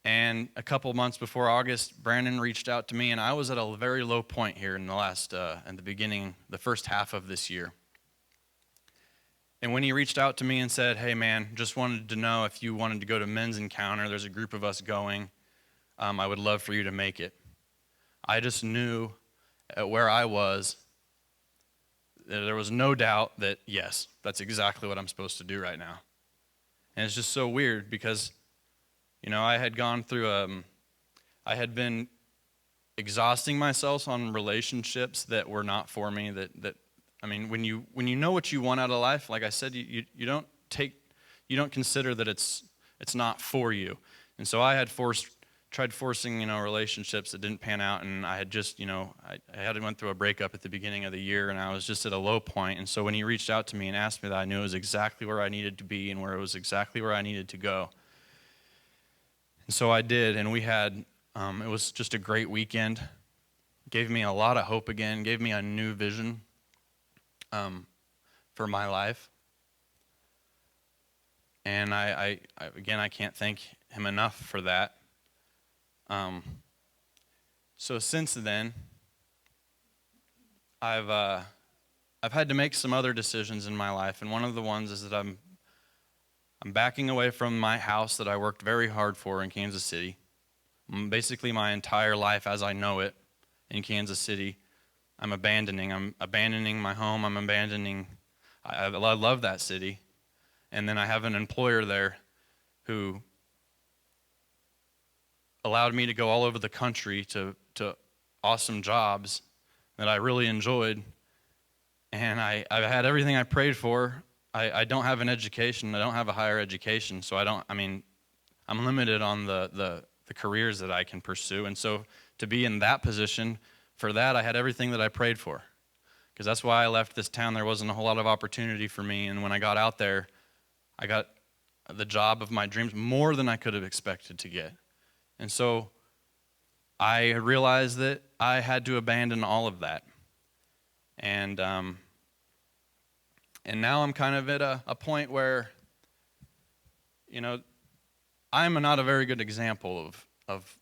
And a couple months before August, Brandon reached out to me, and I was at a very low point here in the first half of this year. And when he reached out to me and said, hey man, just wanted to know if you wanted to go to Men's Encounter, there's a group of us going, I would love for you to make it. I just knew at where I was, there was no doubt that yes, that's exactly what I'm supposed to do right now. And it's just so weird because I had gone through I had been exhausting myself on relationships that were not for me. When you know what you want out of life, like I said, you don't consider that it's not for you. And so I had tried forcing relationships that didn't pan out, and I had just I had went through a breakup at the beginning of the year, and I was just at a low point. And so when he reached out to me and asked me that, I knew it was exactly where I needed to be and where it was exactly where I needed to go. And so I did, and we had, it was just a great weekend. Gave me a lot of hope again, gave me a new vision for my life. And I can't thank him enough for that. So since then, I've had to make some other decisions in my life, and one of the ones is that I'm backing away from my house that I worked very hard for in Kansas City. Basically my entire life as I know it in Kansas City, I'm abandoning my home, I love that city. And then I have an employer there who allowed me to go all over the country to awesome jobs that I really enjoyed. And I've had everything I prayed for. I don't have an education. I don't have a higher education, so I'm limited on the careers that I can pursue. And so to be in that position, for that, I had everything that I prayed for. Because that's why I left this town. There wasn't a whole lot of opportunity for me. And when I got out there, I got the job of my dreams, more than I could have expected to get. And so I realized that I had to abandon all of that. And now I'm kind of at a point where, I'm not a very good example of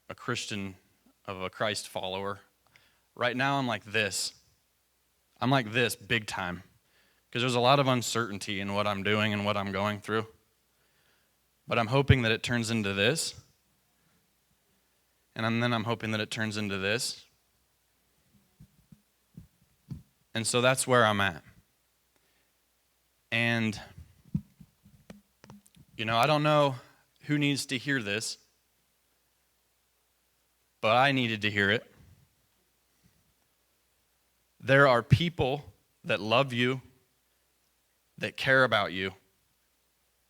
a Christian, of a Christ follower. Right now I'm like this. I'm like this big time. Because there's a lot of uncertainty in what I'm doing and what I'm going through. But I'm hoping that it turns into this. And then I'm hoping that it turns into this. And so that's where I'm at. And, I don't know who needs to hear this, but I needed to hear it. There are people that love you, that care about you,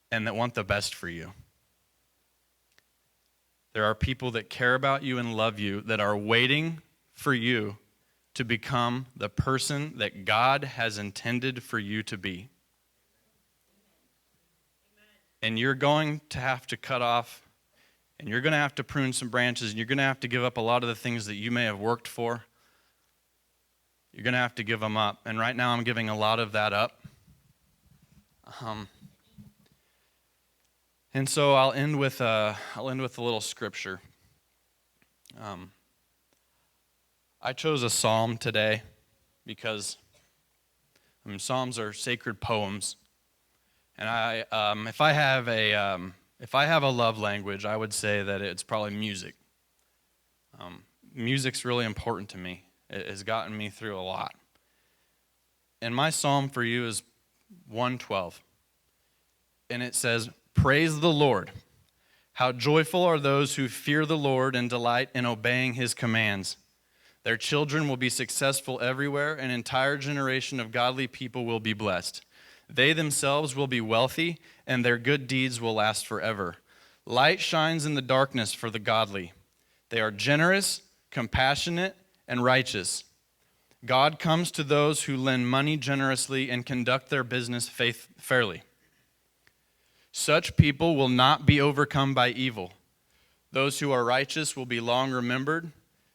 and that want the best for you. There are people that care about you and love you that are waiting for you to become the person that God has intended for you to be. And you're going to have to cut off, and you're going to have to prune some branches, and you're going to have to give up a lot of the things that you may have worked for. You're going to have to give them up. And right now I'm giving a lot of that up. And so I'll end with a little scripture. I chose a psalm today because psalms are sacred poems, and if I have a love language, I would say that it's probably music. Music's really important to me. It has gotten me through a lot. And my psalm for you is 112, and it says, "Praise the Lord. How joyful are those who fear the Lord and delight in obeying his commands. Their children will be successful everywhere. An entire generation of godly people will be blessed. They themselves will be wealthy, and their good deeds will last forever. Light shines in the darkness for the godly. They are generous, compassionate, and righteous. God comes to those who lend money generously and conduct their business fairly. Such people will not be overcome by evil. Those who are righteous will be long remembered.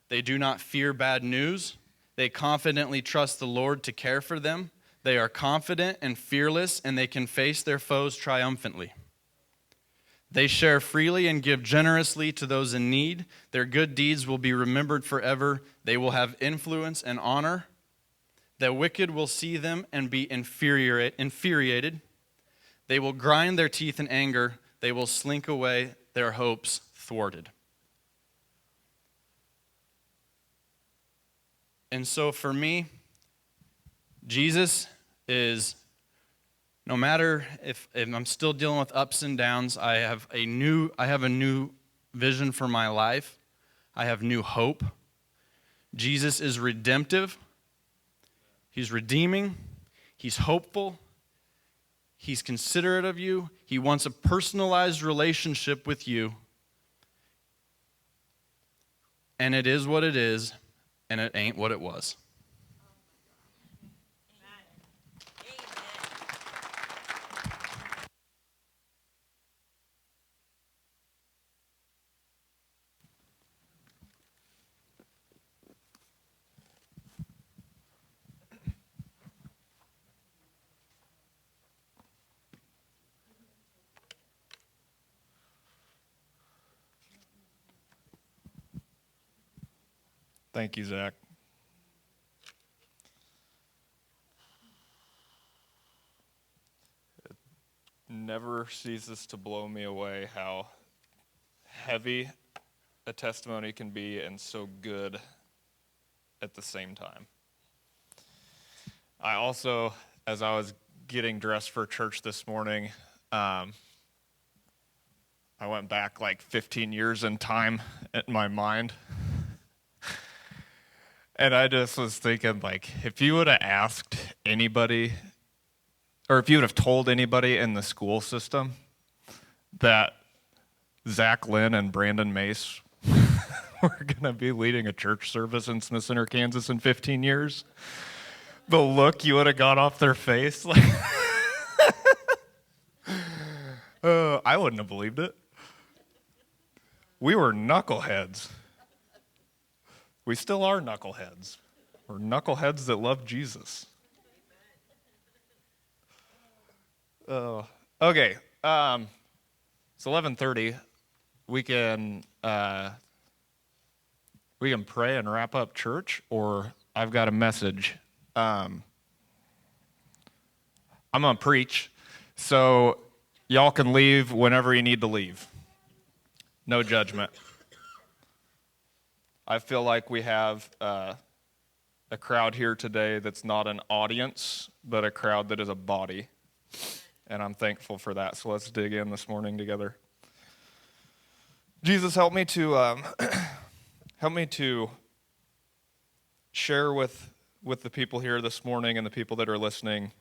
They do not fear bad news. They confidently trust the Lord to care for them. They are confident and fearless, and they can face their foes triumphantly. They share freely and give generously to those in need. Their good deeds will be remembered forever. They will have influence and honor. The wicked will see them and be infuriated. They will grind their teeth in anger. They will slink away, their hopes thwarted." And so for me, Jesus is, no matter if I'm still dealing with ups and downs, I have a new vision for my life. I have new hope. Jesus is redemptive. He's redeeming. He's hopeful. He's considerate of you. He wants a personalized relationship with you. And it is what it is, and it ain't what it was.
Thank you, Zach. It never ceases to blow me away how heavy a testimony can be and so good at the same time. I also, as I was getting dressed for church this morning, I went back like 15 years in time in my mind. And I just was thinking, like, if you would have asked anybody, or if you would have told anybody in the school system that Zach Lynn and Brandon Mace were going to be leading a church service in Smith Center, Kansas in 15 years, the look you would have got off their face, like, I wouldn't have believed it. We were knuckleheads. We still are knuckleheads. We're knuckleheads that love Jesus. Okay, it's 11:30. We can pray and wrap up church, or I've got a message. I'm gonna preach, so y'all can leave whenever you need to leave. No judgment. I feel like we have a a crowd here today that's not an audience, but a crowd that is a body. And I'm thankful for that. So let's dig in this morning together. Jesus, help me to share with the people here this morning and the people that are listening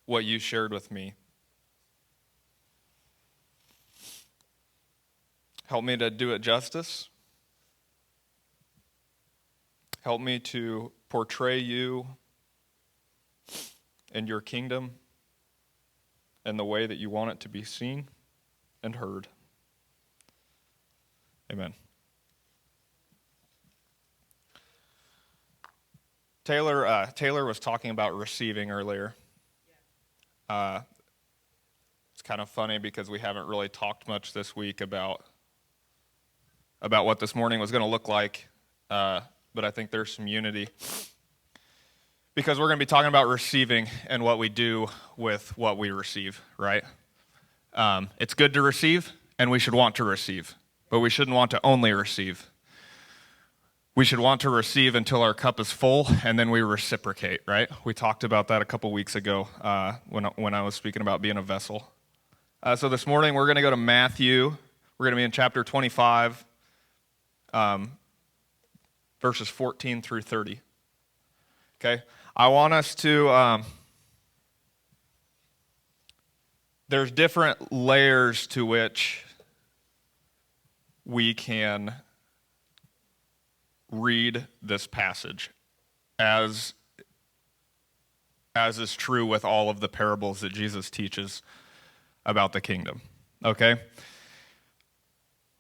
what you shared with me. Help me to do it justice. Help me to portray you and your kingdom in the way that you want it to be seen and heard. Amen. Taylor was talking about receiving earlier. It's kind of funny because we haven't really talked much this week about what this morning was going to look like, but I think there's some unity because we're going to be talking about receiving and what we do with what we receive, right? It's good to receive, and we should want to receive, but we shouldn't want to only receive. We should want to receive until our cup is full, and then we reciprocate, right? We talked about that a couple weeks ago when I was speaking about being a vessel. So this morning we're going to go to Matthew. We're going to be in chapter 25, verses 14 through 30. Okay? I want us to, there's different layers to which we can read this passage, as is true with all of the parables that Jesus teaches about the kingdom. Okay?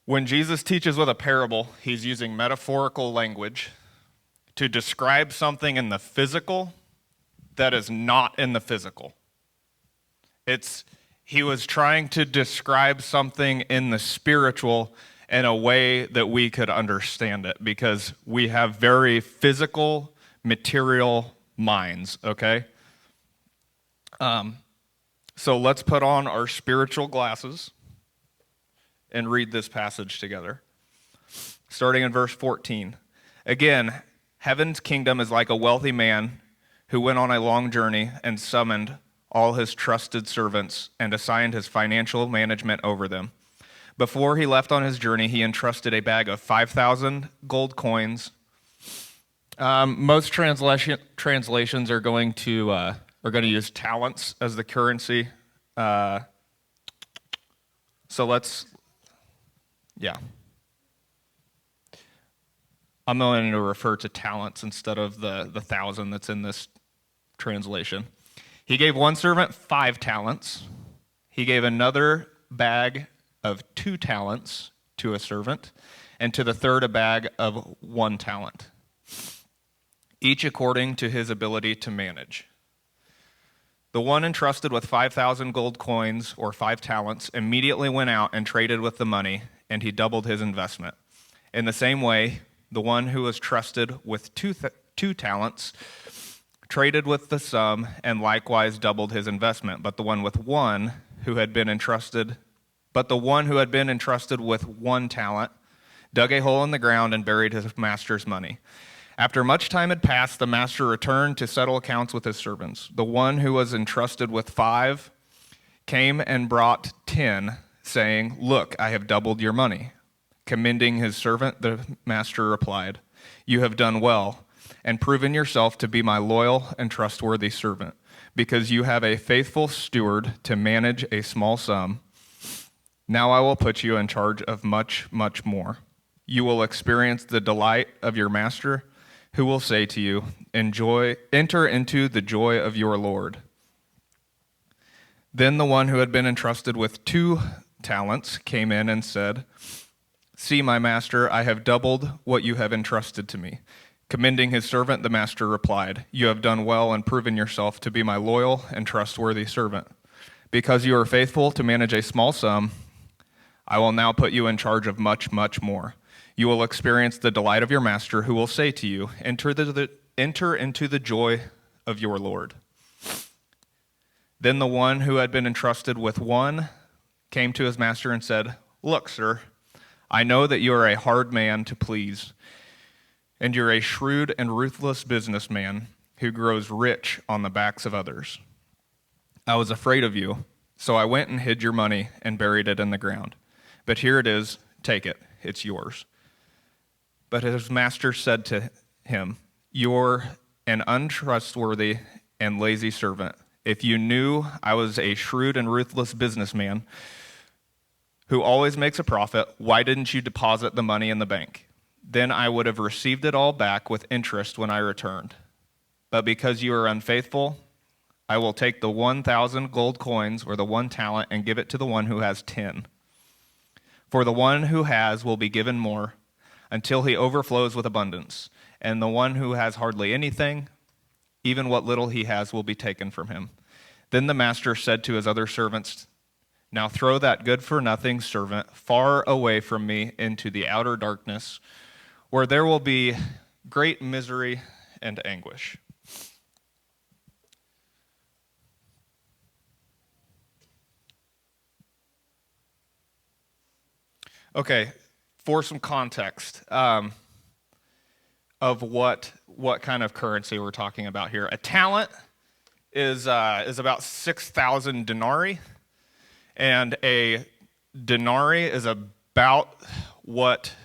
When Jesus teaches with a parable, he's using metaphorical language to describe something in the physical that is not in the physical. He was trying to describe something in the spiritual in a way that we could understand it, because we have very physical, material minds, okay? So let's put on our spiritual glasses and read this passage together. Starting in verse 14. Again, heaven's kingdom is like a wealthy man who went on a long journey and summoned all his trusted servants and assigned his financial management over them. Before he left on his journey, he entrusted a bag of 5,000 gold coins. Most translations are going to use talents as the currency. So I'm going to refer to talents instead of the 1,000 that's in this translation. He gave one servant 5 talents. He gave another bag of 2 talents to a servant, and to the third a bag of 1 talent, each according to his ability to manage. The one entrusted with 5,000 gold coins, or 5 talents, immediately went out and traded with the money, and he doubled his investment. In the same way, the one who was trusted with 2 talents traded with the sum and likewise doubled his investment. But the one who had been entrusted with 1 talent dug a hole in the ground and buried his master's money. After much time had passed, the master returned to settle accounts with his servants. The one who was entrusted with 5 came and brought 10, saying, "Look, I have doubled your money." Commending his servant, the master replied, "You have done well and proven yourself to be my loyal and trustworthy servant. Because you have a faithful steward to manage a small sum, now I will put you in charge of much, much more. You will experience the delight of your master, who will say to you, enter into the joy of your Lord." Then the one who had been entrusted with 2 talents came in and said, "See, my master, I have doubled what you have entrusted to me." Commending his servant, the master replied, "You have done well and proven yourself to be my loyal and trustworthy servant. Because you are faithful to manage a small sum, I will now put you in charge of much, much more. You will experience the delight of your master, who will say to you, enter into the joy of your Lord." Then the one who had been entrusted with 1 came to his master and said, "Look, sir, I know that you are a hard man to please. and you're a shrewd and ruthless businessman who grows rich on the backs of others. I was afraid of you, so I went and hid your money and buried it in the ground. But here it is, take it, it's yours." But his master said to him, "You're an untrustworthy and lazy servant. If you knew I was a shrewd and ruthless businessman who always makes a profit, why didn't you deposit the money in the bank? Then I would have received it all back with interest when I returned. But because you are unfaithful, I will take the 1,000 gold coins or the 1 talent and give it to the one who has 10. For the one who has will be given more until he overflows with abundance. And the one who has hardly anything, even what little he has will be taken from him." Then the master said to his other servants, "Now throw that good-for-nothing servant far away from me into the outer darkness, where there will be great misery and anguish." Okay, for some context of what kind of currency we're talking about here. A talent is about 6,000 denarii, and a denarii is about what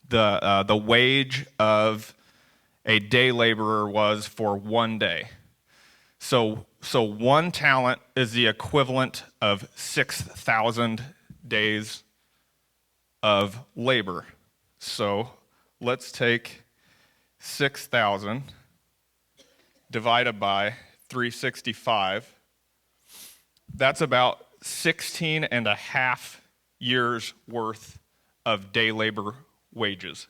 the wage of a day laborer was for one day. So 1 talent is the equivalent of 6,000 days of labor. So let's take 6,000 divided by 365. That's about 16 and a half years worth of day labor wages.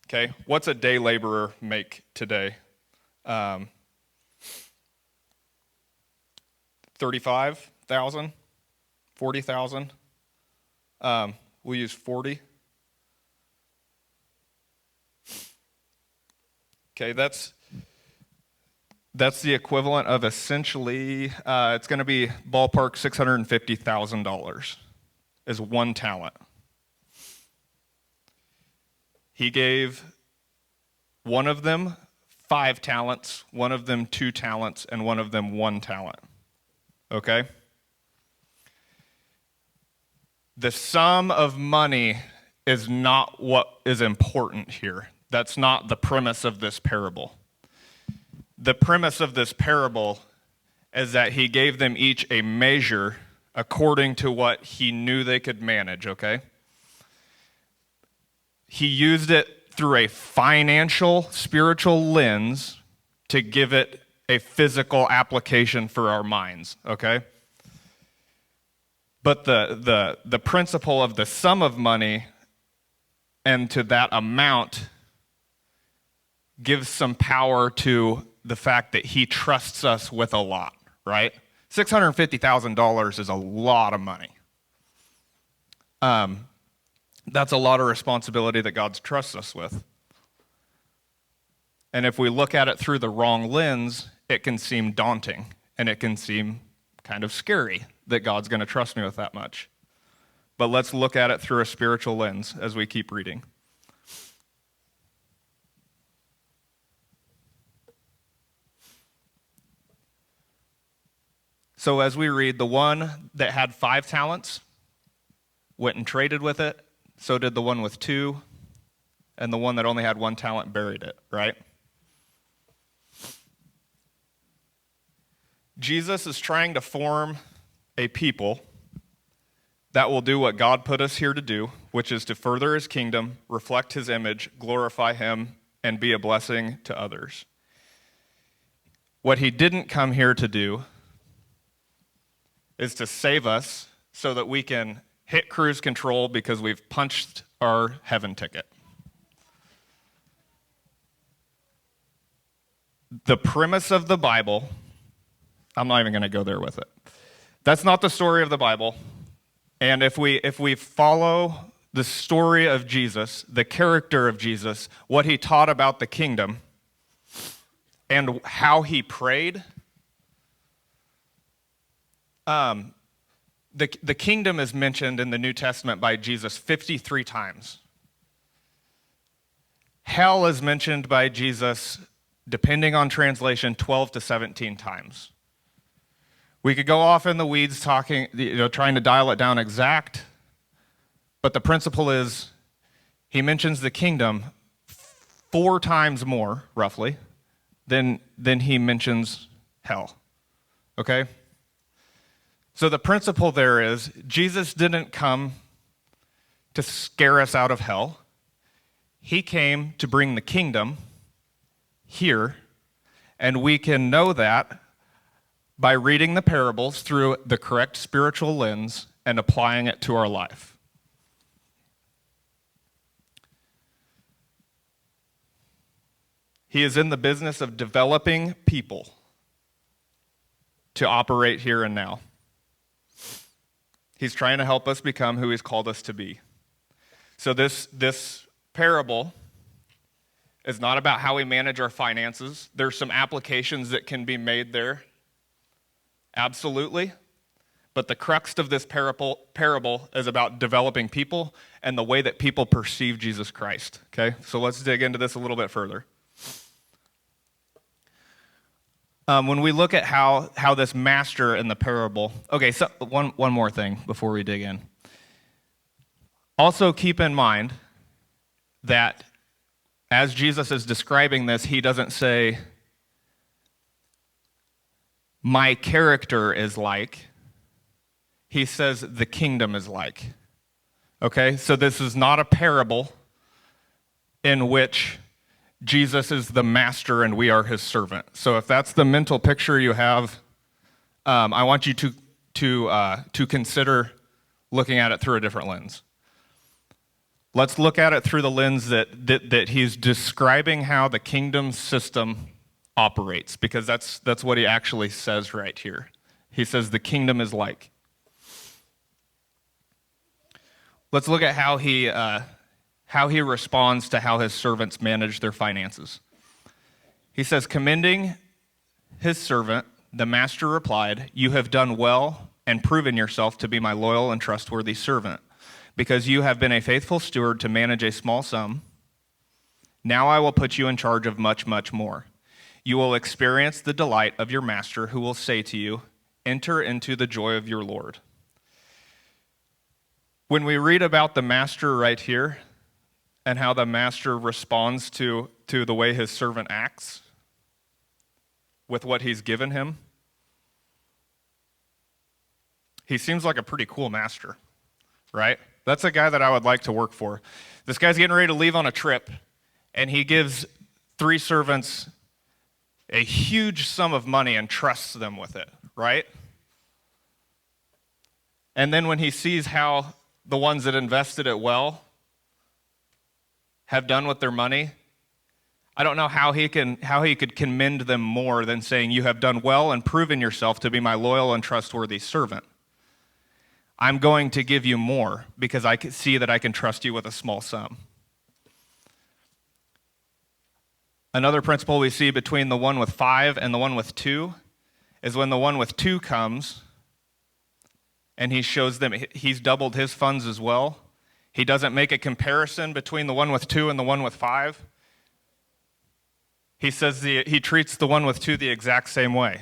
Okay, what's a day laborer make today? 35,000, 40,000. We'll use 40. Okay, that's the equivalent of essentially, it's going to be ballpark $650,000 is 1 talent. He gave one of them 5 talents, one of them 2 talents, and one of them 1 talent. Okay? The sum of money is not what is important here. That's not the premise of this parable. The premise of this parable is that he gave them each a measure according to what he knew they could manage, okay? He used it through a financial, spiritual lens to give it a physical application for our minds, okay? But the principle of the sum of money and to that amount gives some power to the fact that he trusts us with a lot, right? $650,000 is a lot of money. That's a lot of responsibility that God trusts us with. And if we look at it through the wrong lens, it can seem daunting and it can seem kind of scary that God's going to trust me with that much. But let's look at it through a spiritual lens as we keep reading. So as we read, the one that had 5 talents went and traded with it. So did the one with 2. And the one that only had 1 talent buried it, right? Jesus is trying to form a people that will do what God put us here to do, which is to further his kingdom, reflect his image, glorify him, and be a blessing to others. What he didn't come here to do is to save us so that we can hit cruise control because we've punched our heaven ticket. The premise of the Bible, I'm not even going to go there with it. That's not the story of the Bible. And if we follow the story of Jesus, the character of Jesus, what he taught about the kingdom, and how he prayed, the kingdom is mentioned in the New Testament by Jesus 53 times. Hell is mentioned by Jesus, depending on translation, 12 to 17 times. We could go off in the weeds talking, trying to dial it down exact, but the principle is he mentions the kingdom 4 times more, roughly, than he mentions hell. Okay? So the principle there is Jesus didn't come to scare us out of hell. He came to bring the kingdom here, and we can know that by reading the parables through the correct spiritual lens and applying it to our life. He is in the business of developing people to operate here and now. He's trying to help us become who he's called us to be. So this parable is not about how we manage our finances. There's some applications that can be made there. Absolutely. But the crux of this parable is about developing people and the way that people perceive Jesus Christ. Okay? So let's dig into this a little bit further. When we look at how this master in the parable, okay, so one more thing before we dig in. Also keep in mind that as Jesus is describing this, he doesn't say, my character is like. He says, the kingdom is like. Okay, so this is not a parable in which Jesus is the master and we are his servant. So if that's the mental picture you have, I want you to consider looking at it through a different lens. Let's look at it through the lens that he's describing how the kingdom system operates, because that's what he actually says right here. He says the kingdom is like. Let's look at how he responds to how his servants manage their finances. He says, commending his servant, the master replied, "You have done well and proven yourself to be my loyal and trustworthy servant, because you have been a faithful steward to manage a small sum. Now I will put you in charge of much, much more. You will experience the delight of your master, who will say to you, 'Enter into the joy of your Lord.'" When we read about the master right here and how the master responds to the way his servant acts with what he's given him, he seems like a pretty cool master, right? That's a guy that I would like to work for. This guy's getting ready to leave on a trip, and he gives 3 servants a huge sum of money and trusts them with it, right? And then when he sees how the ones that invested it well have done with their money, I don't know how he could commend them more than saying, "You have done well and proven yourself to be my loyal and trustworthy servant. I'm going to give you more because I can see that I can trust you with a small sum." Another principle we see between the one with 5 and the one with 2 is when the one with 2 comes and he shows them he's doubled his funds as well. He doesn't make a comparison between the one with 2 and the one with 5. He says he treats the one with 2 the exact same way.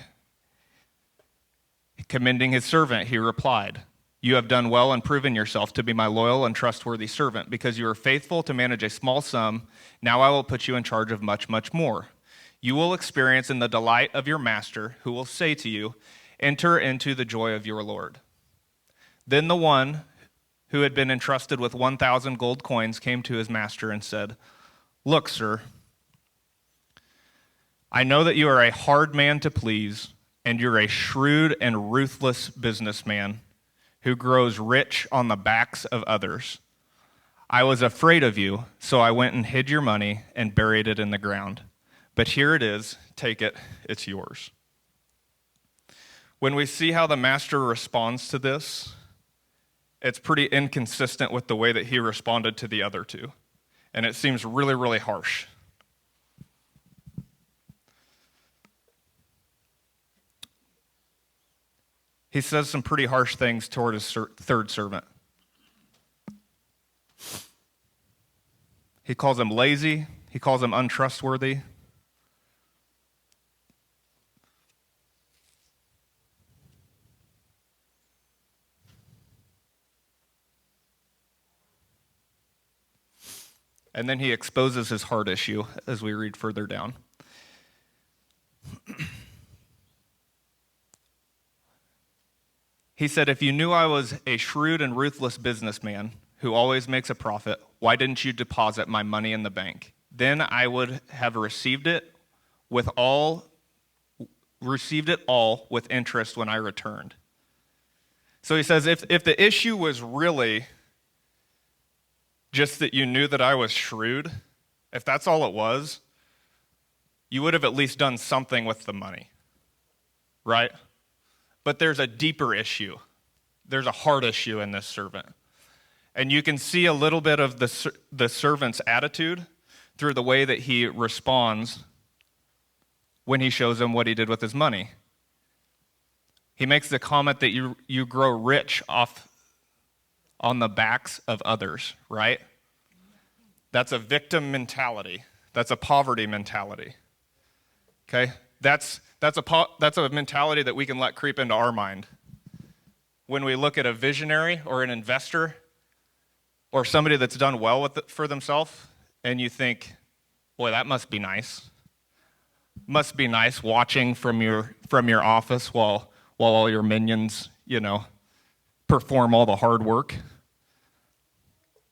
Commending his servant, he replied, "You have done well and proven yourself to be my loyal and trustworthy servant. Because you are faithful to manage a small sum, now I will put you in charge of much, much more. You will experience in the delight of your master, who will say to you, 'Enter into the joy of your Lord.'" Then the one who had been entrusted with 1,000 gold coins came to his master and said, "Look, sir, I know that you are a hard man to please, and you're a shrewd and ruthless businessman who grows rich on the backs of others. I was afraid of you, so I went and hid your money and buried it in the ground. But here it is, take it, it's yours." When we see how the master responds to this, it's pretty inconsistent with the way that he responded to the other 2. And it seems really, really harsh. He says some pretty harsh things toward his 3rd servant. He calls him lazy. He calls him untrustworthy. And then he exposes his heart issue as we read further down. He said, "If you knew I was a shrewd and ruthless businessman who always makes a profit, why didn't you deposit my money in the bank? Then I would have received it all with interest when I returned." So he says, if the issue was really just that you knew that I was shrewd, if that's all it was, you would have at least done something with the money, right? But there's a deeper issue. There's a heart issue in this servant. And you can see a little bit of the servant's attitude through the way that he responds when he shows him what he did with his money. He makes the comment that you grow rich off on the backs of others, right? That's a victim mentality. That's a poverty mentality. Okay? That's a mentality that we can let creep into our mind. When we look at a visionary or an investor or somebody that's done well for themselves, and you think, boy, that must be nice. Must be nice watching from your office while all your minions, perform all the hard work.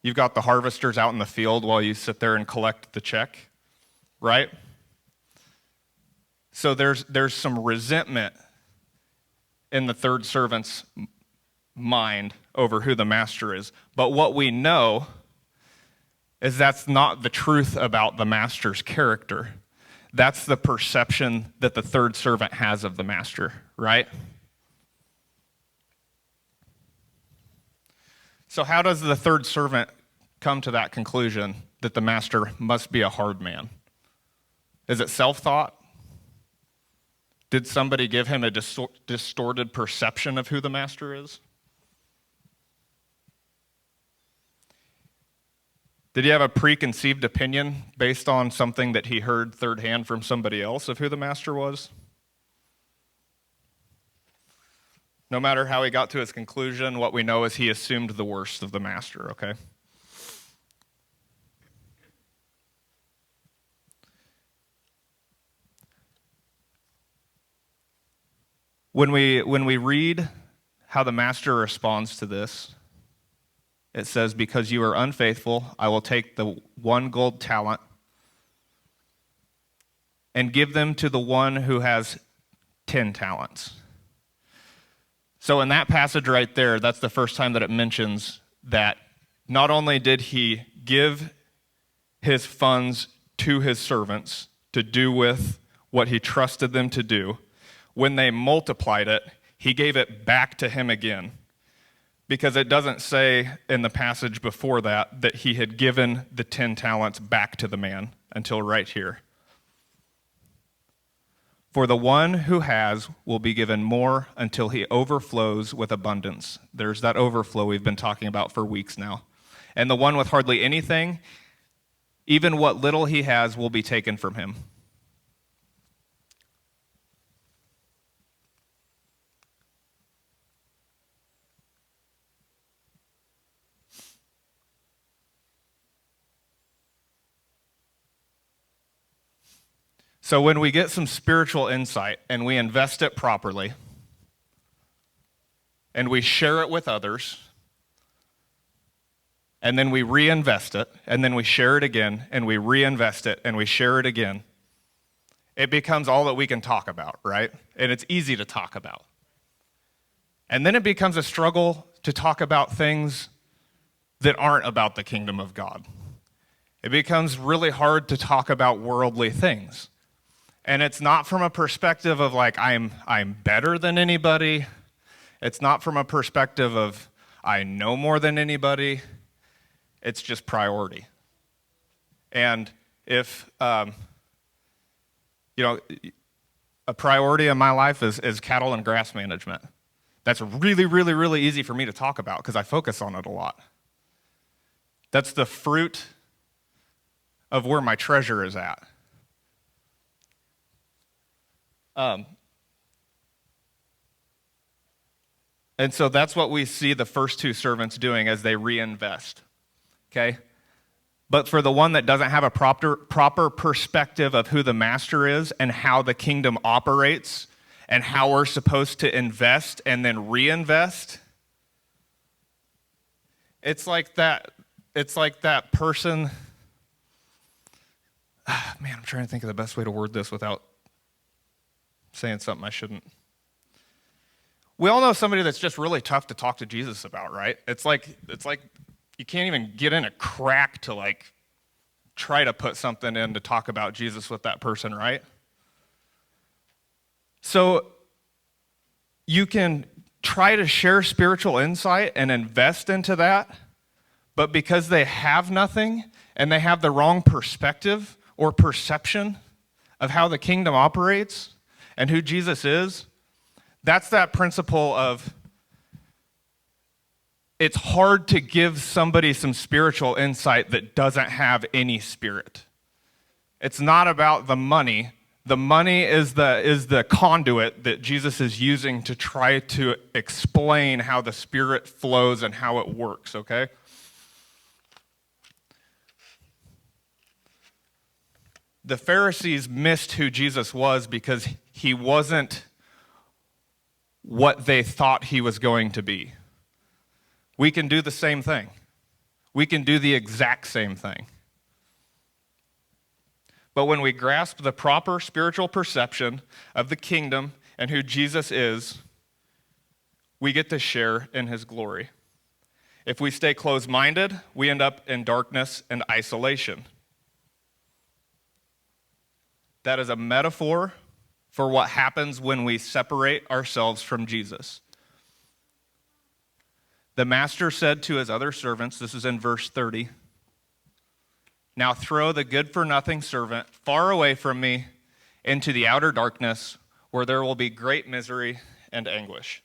You've got the harvesters out in the field while you sit there and collect the check, right? So there's some resentment in the third servant's mind over who the master is. But what we know is that's not the truth about the master's character. That's the perception that the third servant has of the master, right? So how does the third servant come to that conclusion that the master must be a hard man? Is it self-thought? Did somebody give him a distorted perception of who the master is? Did he have a preconceived opinion based on something that he heard third hand from somebody else of who the master was? No matter how he got to his conclusion, what we know is he assumed the worst of the master, okay? When we read how the master responds to this, it says, "Because you are unfaithful, I will take the 1 gold talent and give them to the one who has 10 talents." So in that passage right there, that's the first time that it mentions that not only did he give his funds to his servants to do with what he trusted them to do, when they multiplied it, he gave it back to him again. Because it doesn't say in the passage before that he had given the 10 talents back to the man until right here. "For the one who has will be given more until he overflows with abundance." There's that overflow we've been talking about for weeks now. "And the one with hardly anything, even what little he has will be taken from him." So when we get some spiritual insight and we invest it properly and we share it with others and then we reinvest it and then we share it again and we reinvest it and we share it again, it becomes all that we can talk about, right? And it's easy to talk about. And then it becomes a struggle to talk about things that aren't about the kingdom of God. It becomes really hard to talk about worldly things. And it's not from a perspective of like, I'm better than anybody. It's not from a perspective of I know more than anybody. It's just priority. And if, a priority in my life is cattle and grass management. That's really, really, really easy for me to talk about because I focus on it a lot. That's the fruit of where my treasure is at. And so that's what we see the first two servants doing as they reinvest. Okay? But for the one that doesn't have a proper perspective of who the master is and how the kingdom operates and how we're supposed to invest and then reinvest, it's like that person. Man, I'm trying to think of the best way to word this without saying something I shouldn't. We all know somebody that's just really tough to talk to Jesus about, right? It's like you can't even get in a crack to like try to put something in to talk about Jesus with that person, right? So you can try to share spiritual insight and invest into that, but because they have nothing and they have the wrong perspective or perception of how the kingdom operates and who Jesus is, that's that principle of it's hard to give somebody some spiritual insight that doesn't have any spirit. It's not about the money. The money is the conduit that Jesus is using to try to explain how the Spirit flows and how it works, okay? The Pharisees missed who Jesus was because he wasn't what they thought he was going to be. We can do the same thing. We can do the exact same thing. But when we grasp the proper spiritual perception of the kingdom and who Jesus is, we get to share in his glory. If we stay closed-minded, we end up in darkness and isolation. That is a metaphor for what happens when we separate ourselves from Jesus. The master said to his other servants, this is in verse 30, "Now throw the good-for-nothing servant far away from me into the outer darkness, where there will be great misery and anguish."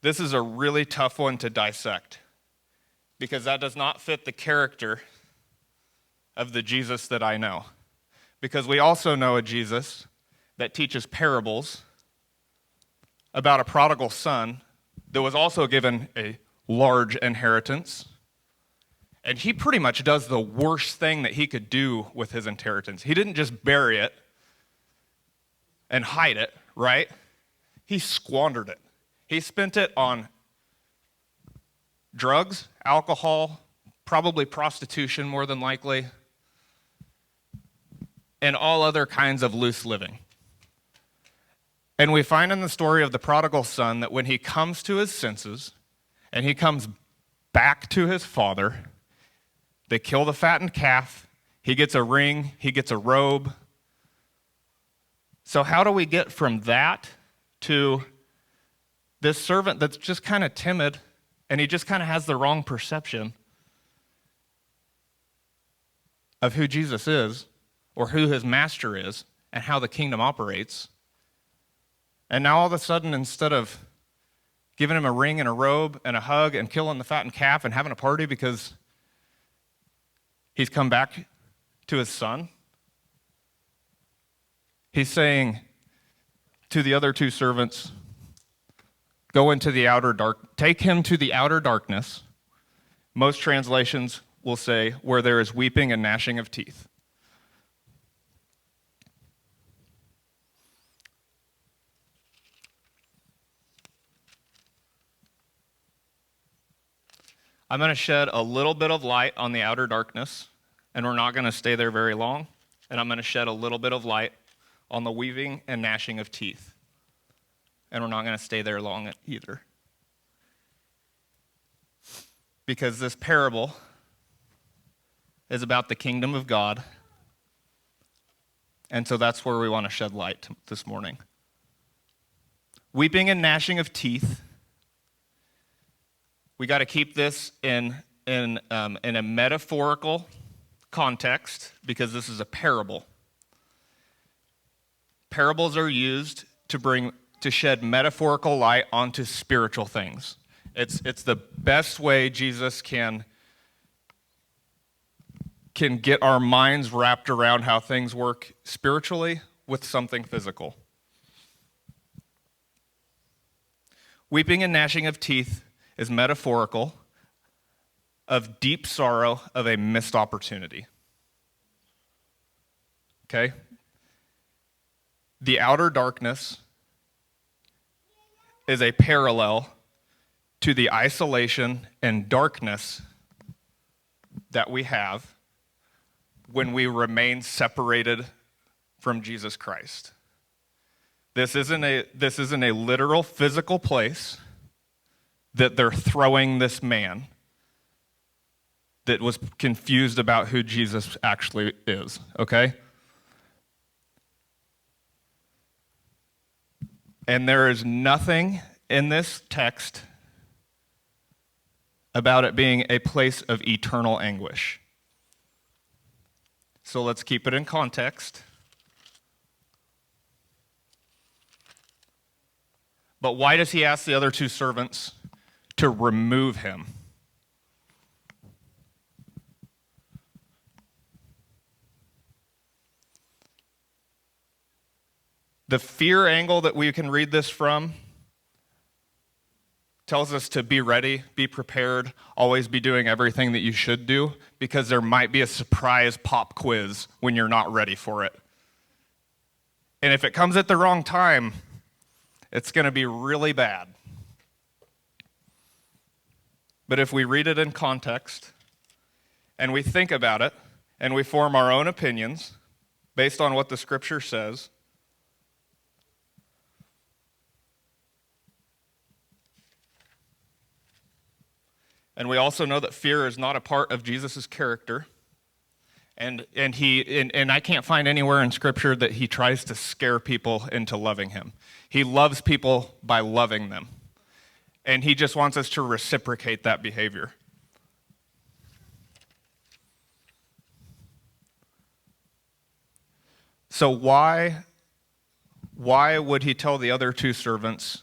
This is a really tough one to dissect, because that does not fit the character of the Jesus that I know. Because we also know a Jesus that teaches parables about a prodigal son that was also given a large inheritance. And he pretty much does the worst thing that he could do with his inheritance. He didn't just bury it and hide it, right? He squandered it. He spent it on drugs, alcohol, probably prostitution more than likely, and all other kinds of loose living. And we find in the story of the prodigal son that when he comes to his senses and he comes back to his father, they kill the fattened calf, he gets a ring, he gets a robe. So how do we get from that to this servant that's just kind of timid and he just kind of has the wrong perception of who Jesus is or who his master is and how the kingdom operates? And now all of a sudden, instead of giving him a ring and a robe and a hug and killing the fattened calf and having a party because he's come back to his son, he's saying to the other two servants, go into the outer dark, take him to the outer darkness. Most translations will say where there is weeping and gnashing of teeth. I'm going to shed a little bit of light on the outer darkness, and we're not going to stay there very long. And I'm going to shed a little bit of light on the weaving and gnashing of teeth, and we're not going to stay there long either. Because this parable is about the kingdom of God, and so that's where we want to shed light this morning. Weeping and gnashing of teeth. We got to keep this in a metaphorical context because this is a parable. Parables are used to shed metaphorical light onto spiritual things. It's the best way Jesus can can get our minds wrapped around how things work spiritually with something physical. Weeping and gnashing of teeth is metaphorical of deep sorrow of a missed opportunity. Okay? The outer darkness is a parallel to the isolation and darkness that we have when we remain separated from Jesus Christ. This isn't a literal physical place that they're throwing this man that was confused about who Jesus actually is, okay? And there is nothing in this text about it being a place of eternal anguish. So let's keep it in context. But why does he ask the other two servants to remove him? The fear angle that we can read this from tells us to be ready, be prepared, always be doing everything that you should do, because there might be a surprise pop quiz when you're not ready for it. And if it comes at the wrong time, it's going to be really bad. But if we read it in context, and we think about it, and we form our own opinions based on what the Scripture says, and we also know that fear is not a part of Jesus' character. And I can't find anywhere in Scripture that he tries to scare people into loving him. He loves people by loving them. And he just wants us to reciprocate that behavior. So why would he tell the other two servants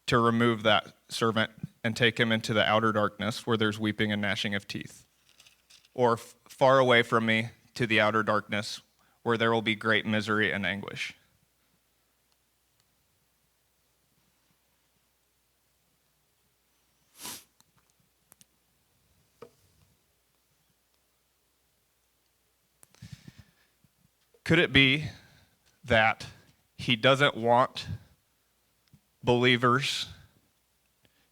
to remove that servant and take him into the outer darkness where there's weeping and gnashing of teeth? Or far away from me to the outer darkness where there will be great misery and anguish? Could it be that he doesn't want believers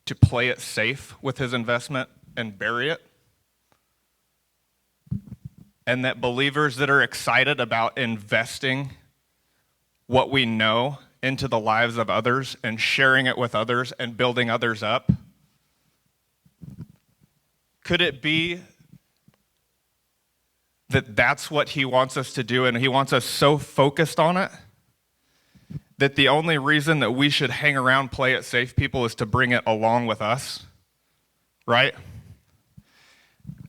to play it safe with his investment and bury it? And that believers that are excited about investing what we know into the lives of others and sharing it with others and building others up, could it be that that's what he wants us to do, and he wants us so focused on it that the only reason that we should hang around play it safe people is to bring it along with us, right?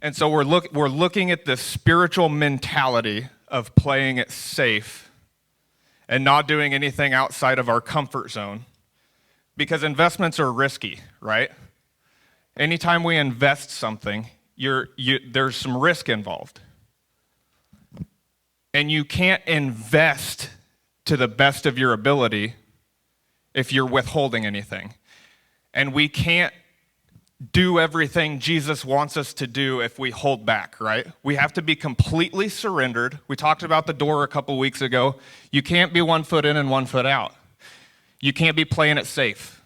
And so we're looking at the spiritual mentality of playing it safe and not doing anything outside of our comfort zone, because investments are risky, right? Anytime we invest something, there's some risk involved. And you can't invest to the best of your ability if you're withholding anything. And we can't do everything Jesus wants us to do if we hold back, right? We have to be completely surrendered. We talked about the door a couple weeks ago. You can't be 1 foot in and 1 foot out. You can't be playing it safe.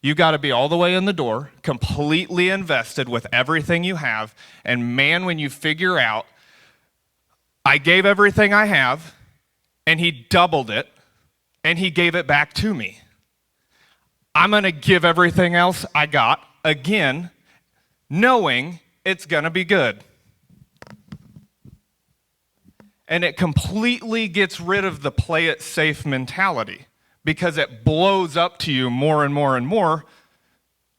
You got to be all the way in the door, completely invested with everything you have. And man, when you figure out, I gave everything I have, and he doubled it, and he gave it back to me. I'm going to give everything else I got again, knowing it's going to be good. And it completely gets rid of the play it safe mentality, because it blows up to you more and more and more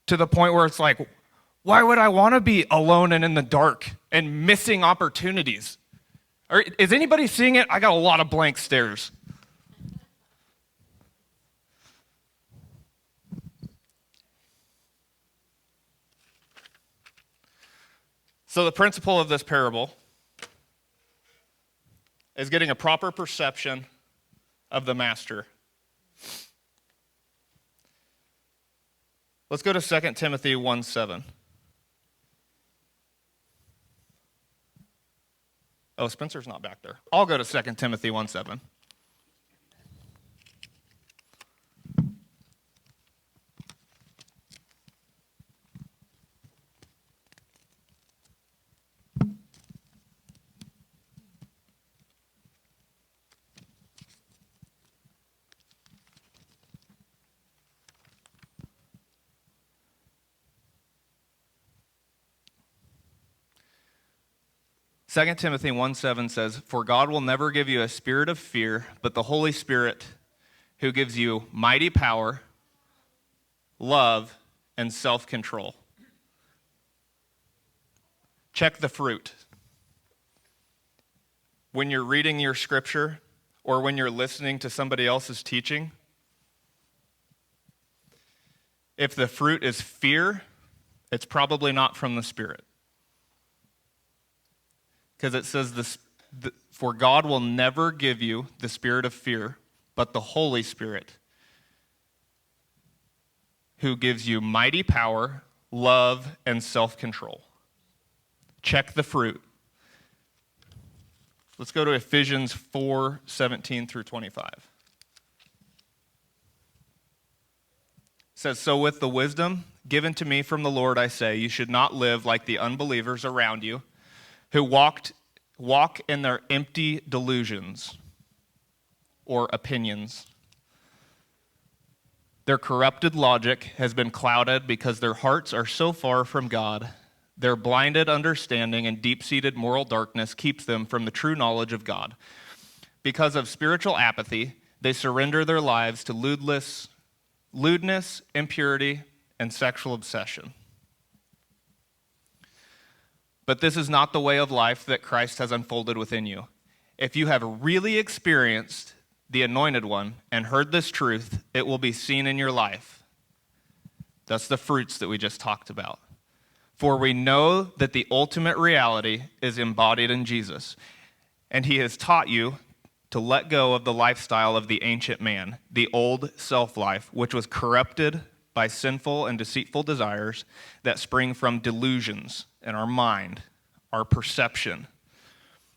to the point where it's like, why would I want to be alone and in the dark and missing opportunities? Is anybody seeing it? I got a lot of blank stares. So the principle of this parable is getting a proper perception of the master. Let's go to 2 Timothy 1:7. Oh, Spencer's not back there. I'll go to 2 Timothy 1:7. Second Timothy 1:7 says, "For God will never give you a spirit of fear, but the Holy Spirit who gives you mighty power, love, and self-control." Check the fruit. When you're reading your scripture or when you're listening to somebody else's teaching, if the fruit is fear, it's probably not from the Spirit. Because it says, "For God will never give you the spirit of fear, but the Holy Spirit, who gives you mighty power, love, and self-control." Check the fruit. Let's go to Ephesians 4:17 through 25. It says, "So with the wisdom given to me from the Lord, I say, you should not live like the unbelievers around you, who walk in their empty delusions or opinions. Their corrupted logic has been clouded because their hearts are so far from God. Their blinded understanding and deep-seated moral darkness keeps them from the true knowledge of God. Because of spiritual apathy, they surrender their lives to lewdness, impurity, and sexual obsession. But this is not the way of life that Christ has unfolded within you. If you have really experienced the Anointed One and heard this truth, it will be seen in your life." That's the fruits that we just talked about. "For we know that the ultimate reality is embodied in Jesus, and he has taught you to let go of the lifestyle of the ancient man, the old self-life, which was corrupted by sinful and deceitful desires that spring from delusions in our mind, our perception.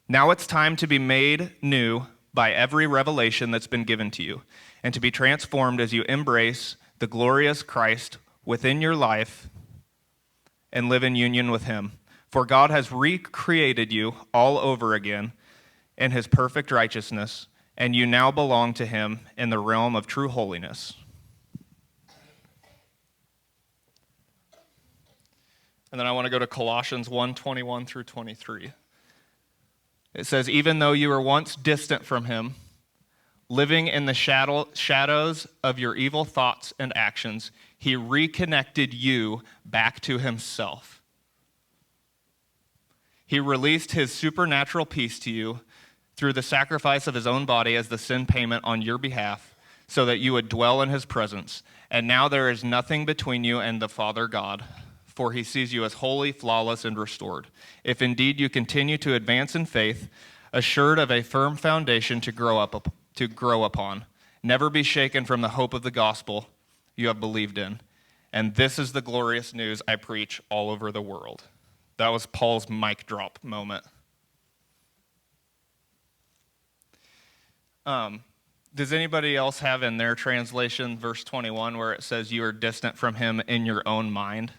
Now it's time to be made new by every revelation that's been given to you, and to be transformed as you embrace the glorious Christ within your life and live in union with him. For God has recreated you all over again in his perfect righteousness, and you now belong to him in the realm of true holiness." And then I want to go to Colossians 1:21 through 23. It says, "Even though you were once distant from him, living in the shadows of your evil thoughts and actions, he reconnected you back to himself. He released his supernatural peace to you through the sacrifice of his own body as the sin payment on your behalf, so that you would dwell in his presence. And now there is nothing between you and the Father God, for he sees you as holy, flawless, and restored. If indeed you continue to advance in faith, assured of a firm foundation to grow upon, never be shaken from the hope of the gospel you have believed in. And this is the glorious news I preach all over the world." That was Paul's mic drop moment. Does anybody else have in their translation verse 21 where it says you are distant from him in your own mind?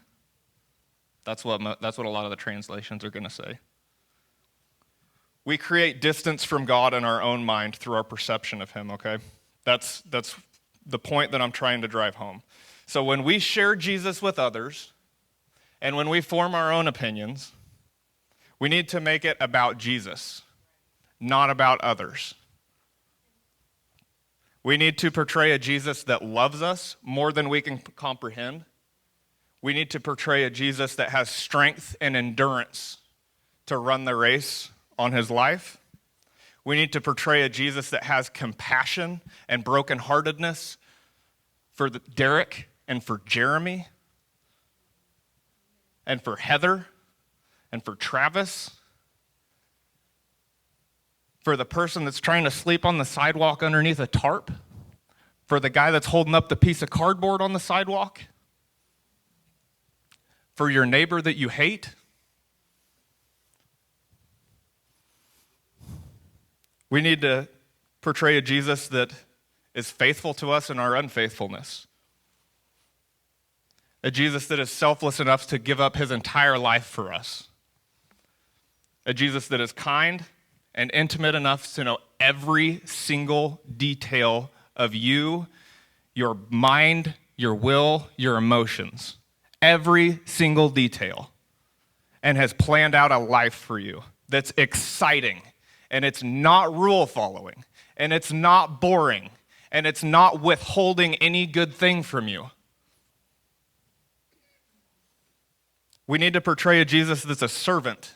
That's what a lot of the translations are going to say. We create distance from God in our own mind through our perception of him, okay? That's the point that I'm trying to drive home. So when we share Jesus with others, and when we form our own opinions, we need to make it about Jesus, not about others. We need to portray a Jesus that loves us more than we can comprehend. We need to portray a Jesus that has strength and endurance to run the race on his life. We need to portray a Jesus that has compassion and brokenheartedness for Derek and for Jeremy and for Heather and for Travis, for the person that's trying to sleep on the sidewalk underneath a tarp, for the guy that's holding up the piece of cardboard on the sidewalk, for your neighbor that you hate. We need to portray a Jesus that is faithful to us in our unfaithfulness. A Jesus that is selfless enough to give up his entire life for us. A Jesus that is kind and intimate enough to know every single detail of you, your mind, your will, your emotions. Every single detail. And has planned out a life for you that's exciting. And it's not rule following. And it's not boring. And it's not withholding any good thing from you. We need to portray a Jesus that's a servant,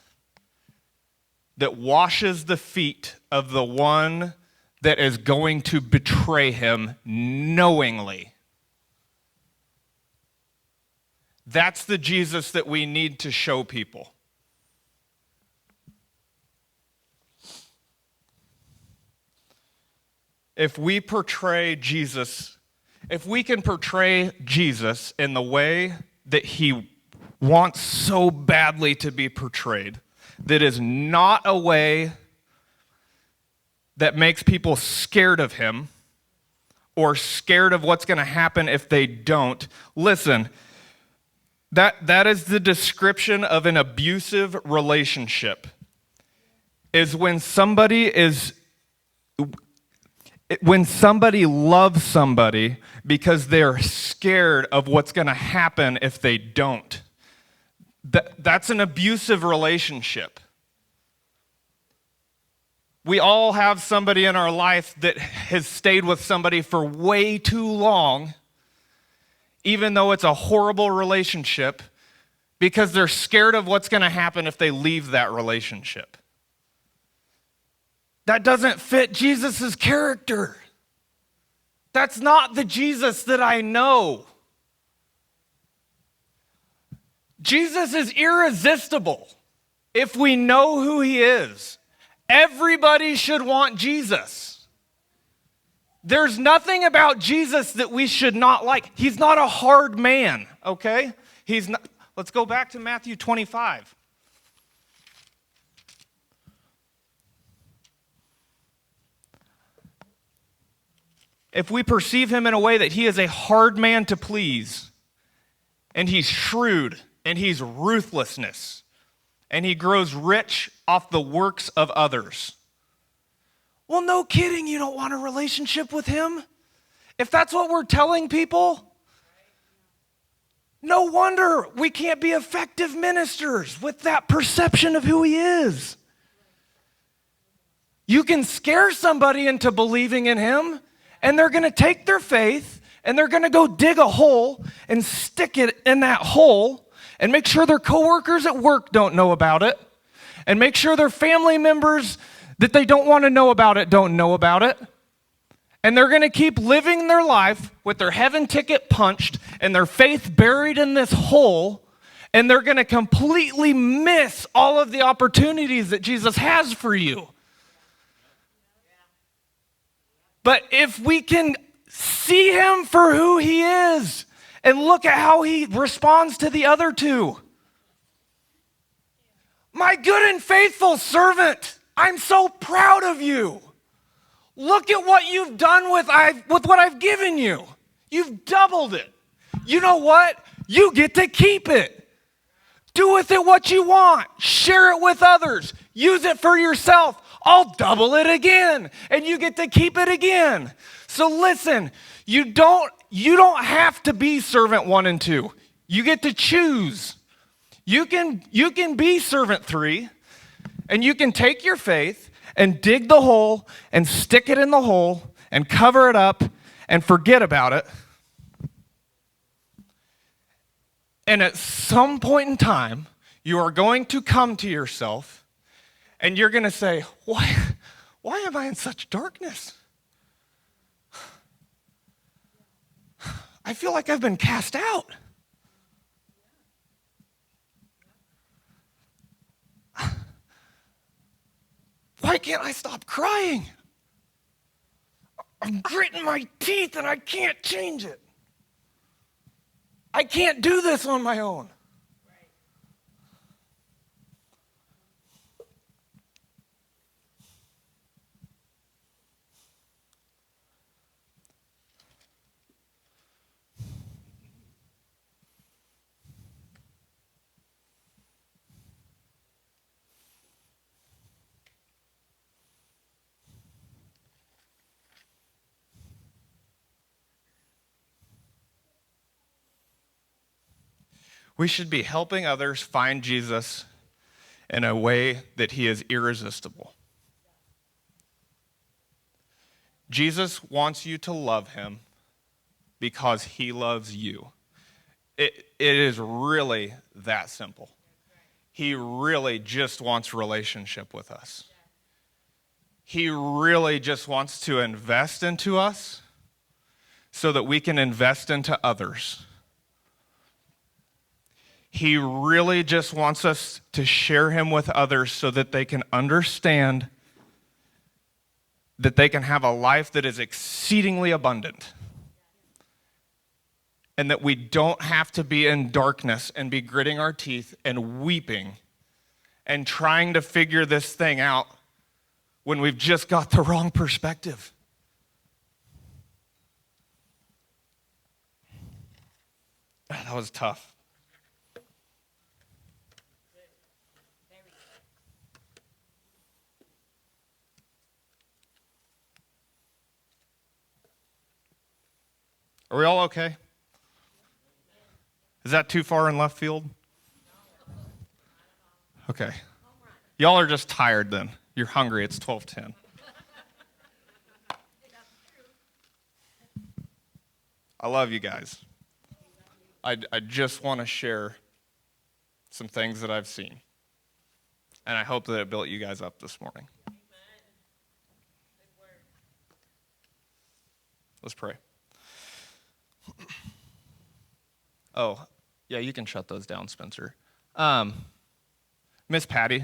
that washes the feet of the one that is going to betray him knowingly. That's the Jesus that we need to show people. If we portray Jesus, if we can portray Jesus in the way that he wants so badly to be portrayed, that is not a way that makes people scared of him or scared of what's going to happen if they don't. Listen, that is the description of an abusive relationship. Is when somebody loves somebody because they're scared of what's going to happen if they don't. That's an abusive relationship. We all have somebody in our life that has stayed with somebody for way too long, even though it's a horrible relationship, because they're scared of what's going to happen if they leave that relationship. That doesn't fit Jesus' character. That's not the Jesus that I know. Jesus is irresistible if we know who he is. Everybody should want Jesus. There's nothing about Jesus that we should not like. He's not a hard man, okay? He's not. Let's go back to Matthew 25. If we perceive him in a way that he is a hard man to please, and he's shrewd, and he's ruthlessness, and he grows rich off the works of others. Well, no kidding, you don't want a relationship with him? If that's what we're telling people, no wonder we can't be effective ministers with that perception of who he is. You can scare somebody into believing in him, and they're going to take their faith, and they're going to go dig a hole and stick it in that hole, and make sure their coworkers at work don't know about it, and make sure their family members that they don't want to know about it don't know about it. And they're going to keep living their life with their heaven ticket punched and their faith buried in this hole, and they're going to completely miss all of the opportunities that Jesus has for you. But if we can see him for who he is, and look at how he responds to the other two. My good and faithful servant, I'm so proud of you. Look at what you've done with what I've given you. You've doubled it. You know what? You get to keep it. Do with it what you want. Share it with others. Use it for yourself. I'll double it again, and you get to keep it again. So listen, you don't have to be servant 1 and 2. You get to choose. You can be servant 3, and you can take your faith and dig the hole and stick it in the hole and cover it up and forget about it. And at some point in time, you are going to come to yourself and you're going to say, why am I in such darkness? I feel like I've been cast out. Why can't I stop crying? I'm gritting my teeth and I can't change it. I can't do this on my own. We should be helping others find Jesus in a way that he is irresistible. Jesus wants you to love him because he loves you. It is really that simple. He really just wants relationship with us. He really just wants to invest into us so that we can invest into others. He really just wants us to share him with others so that they can understand that they can have a life that is exceedingly abundant. And that we don't have to be in darkness and be gritting our teeth and weeping and trying to figure this thing out when we've just got the wrong perspective. That was tough. Are we all okay? Is that too far in left field? Okay. Y'all are just tired then. You're hungry. It's 12:10. I love you guys. I just want to share some things that I've seen. And I hope that it built you guys up this morning. Let's pray. Oh, yeah, you can shut those down, Spencer. Miss Patty,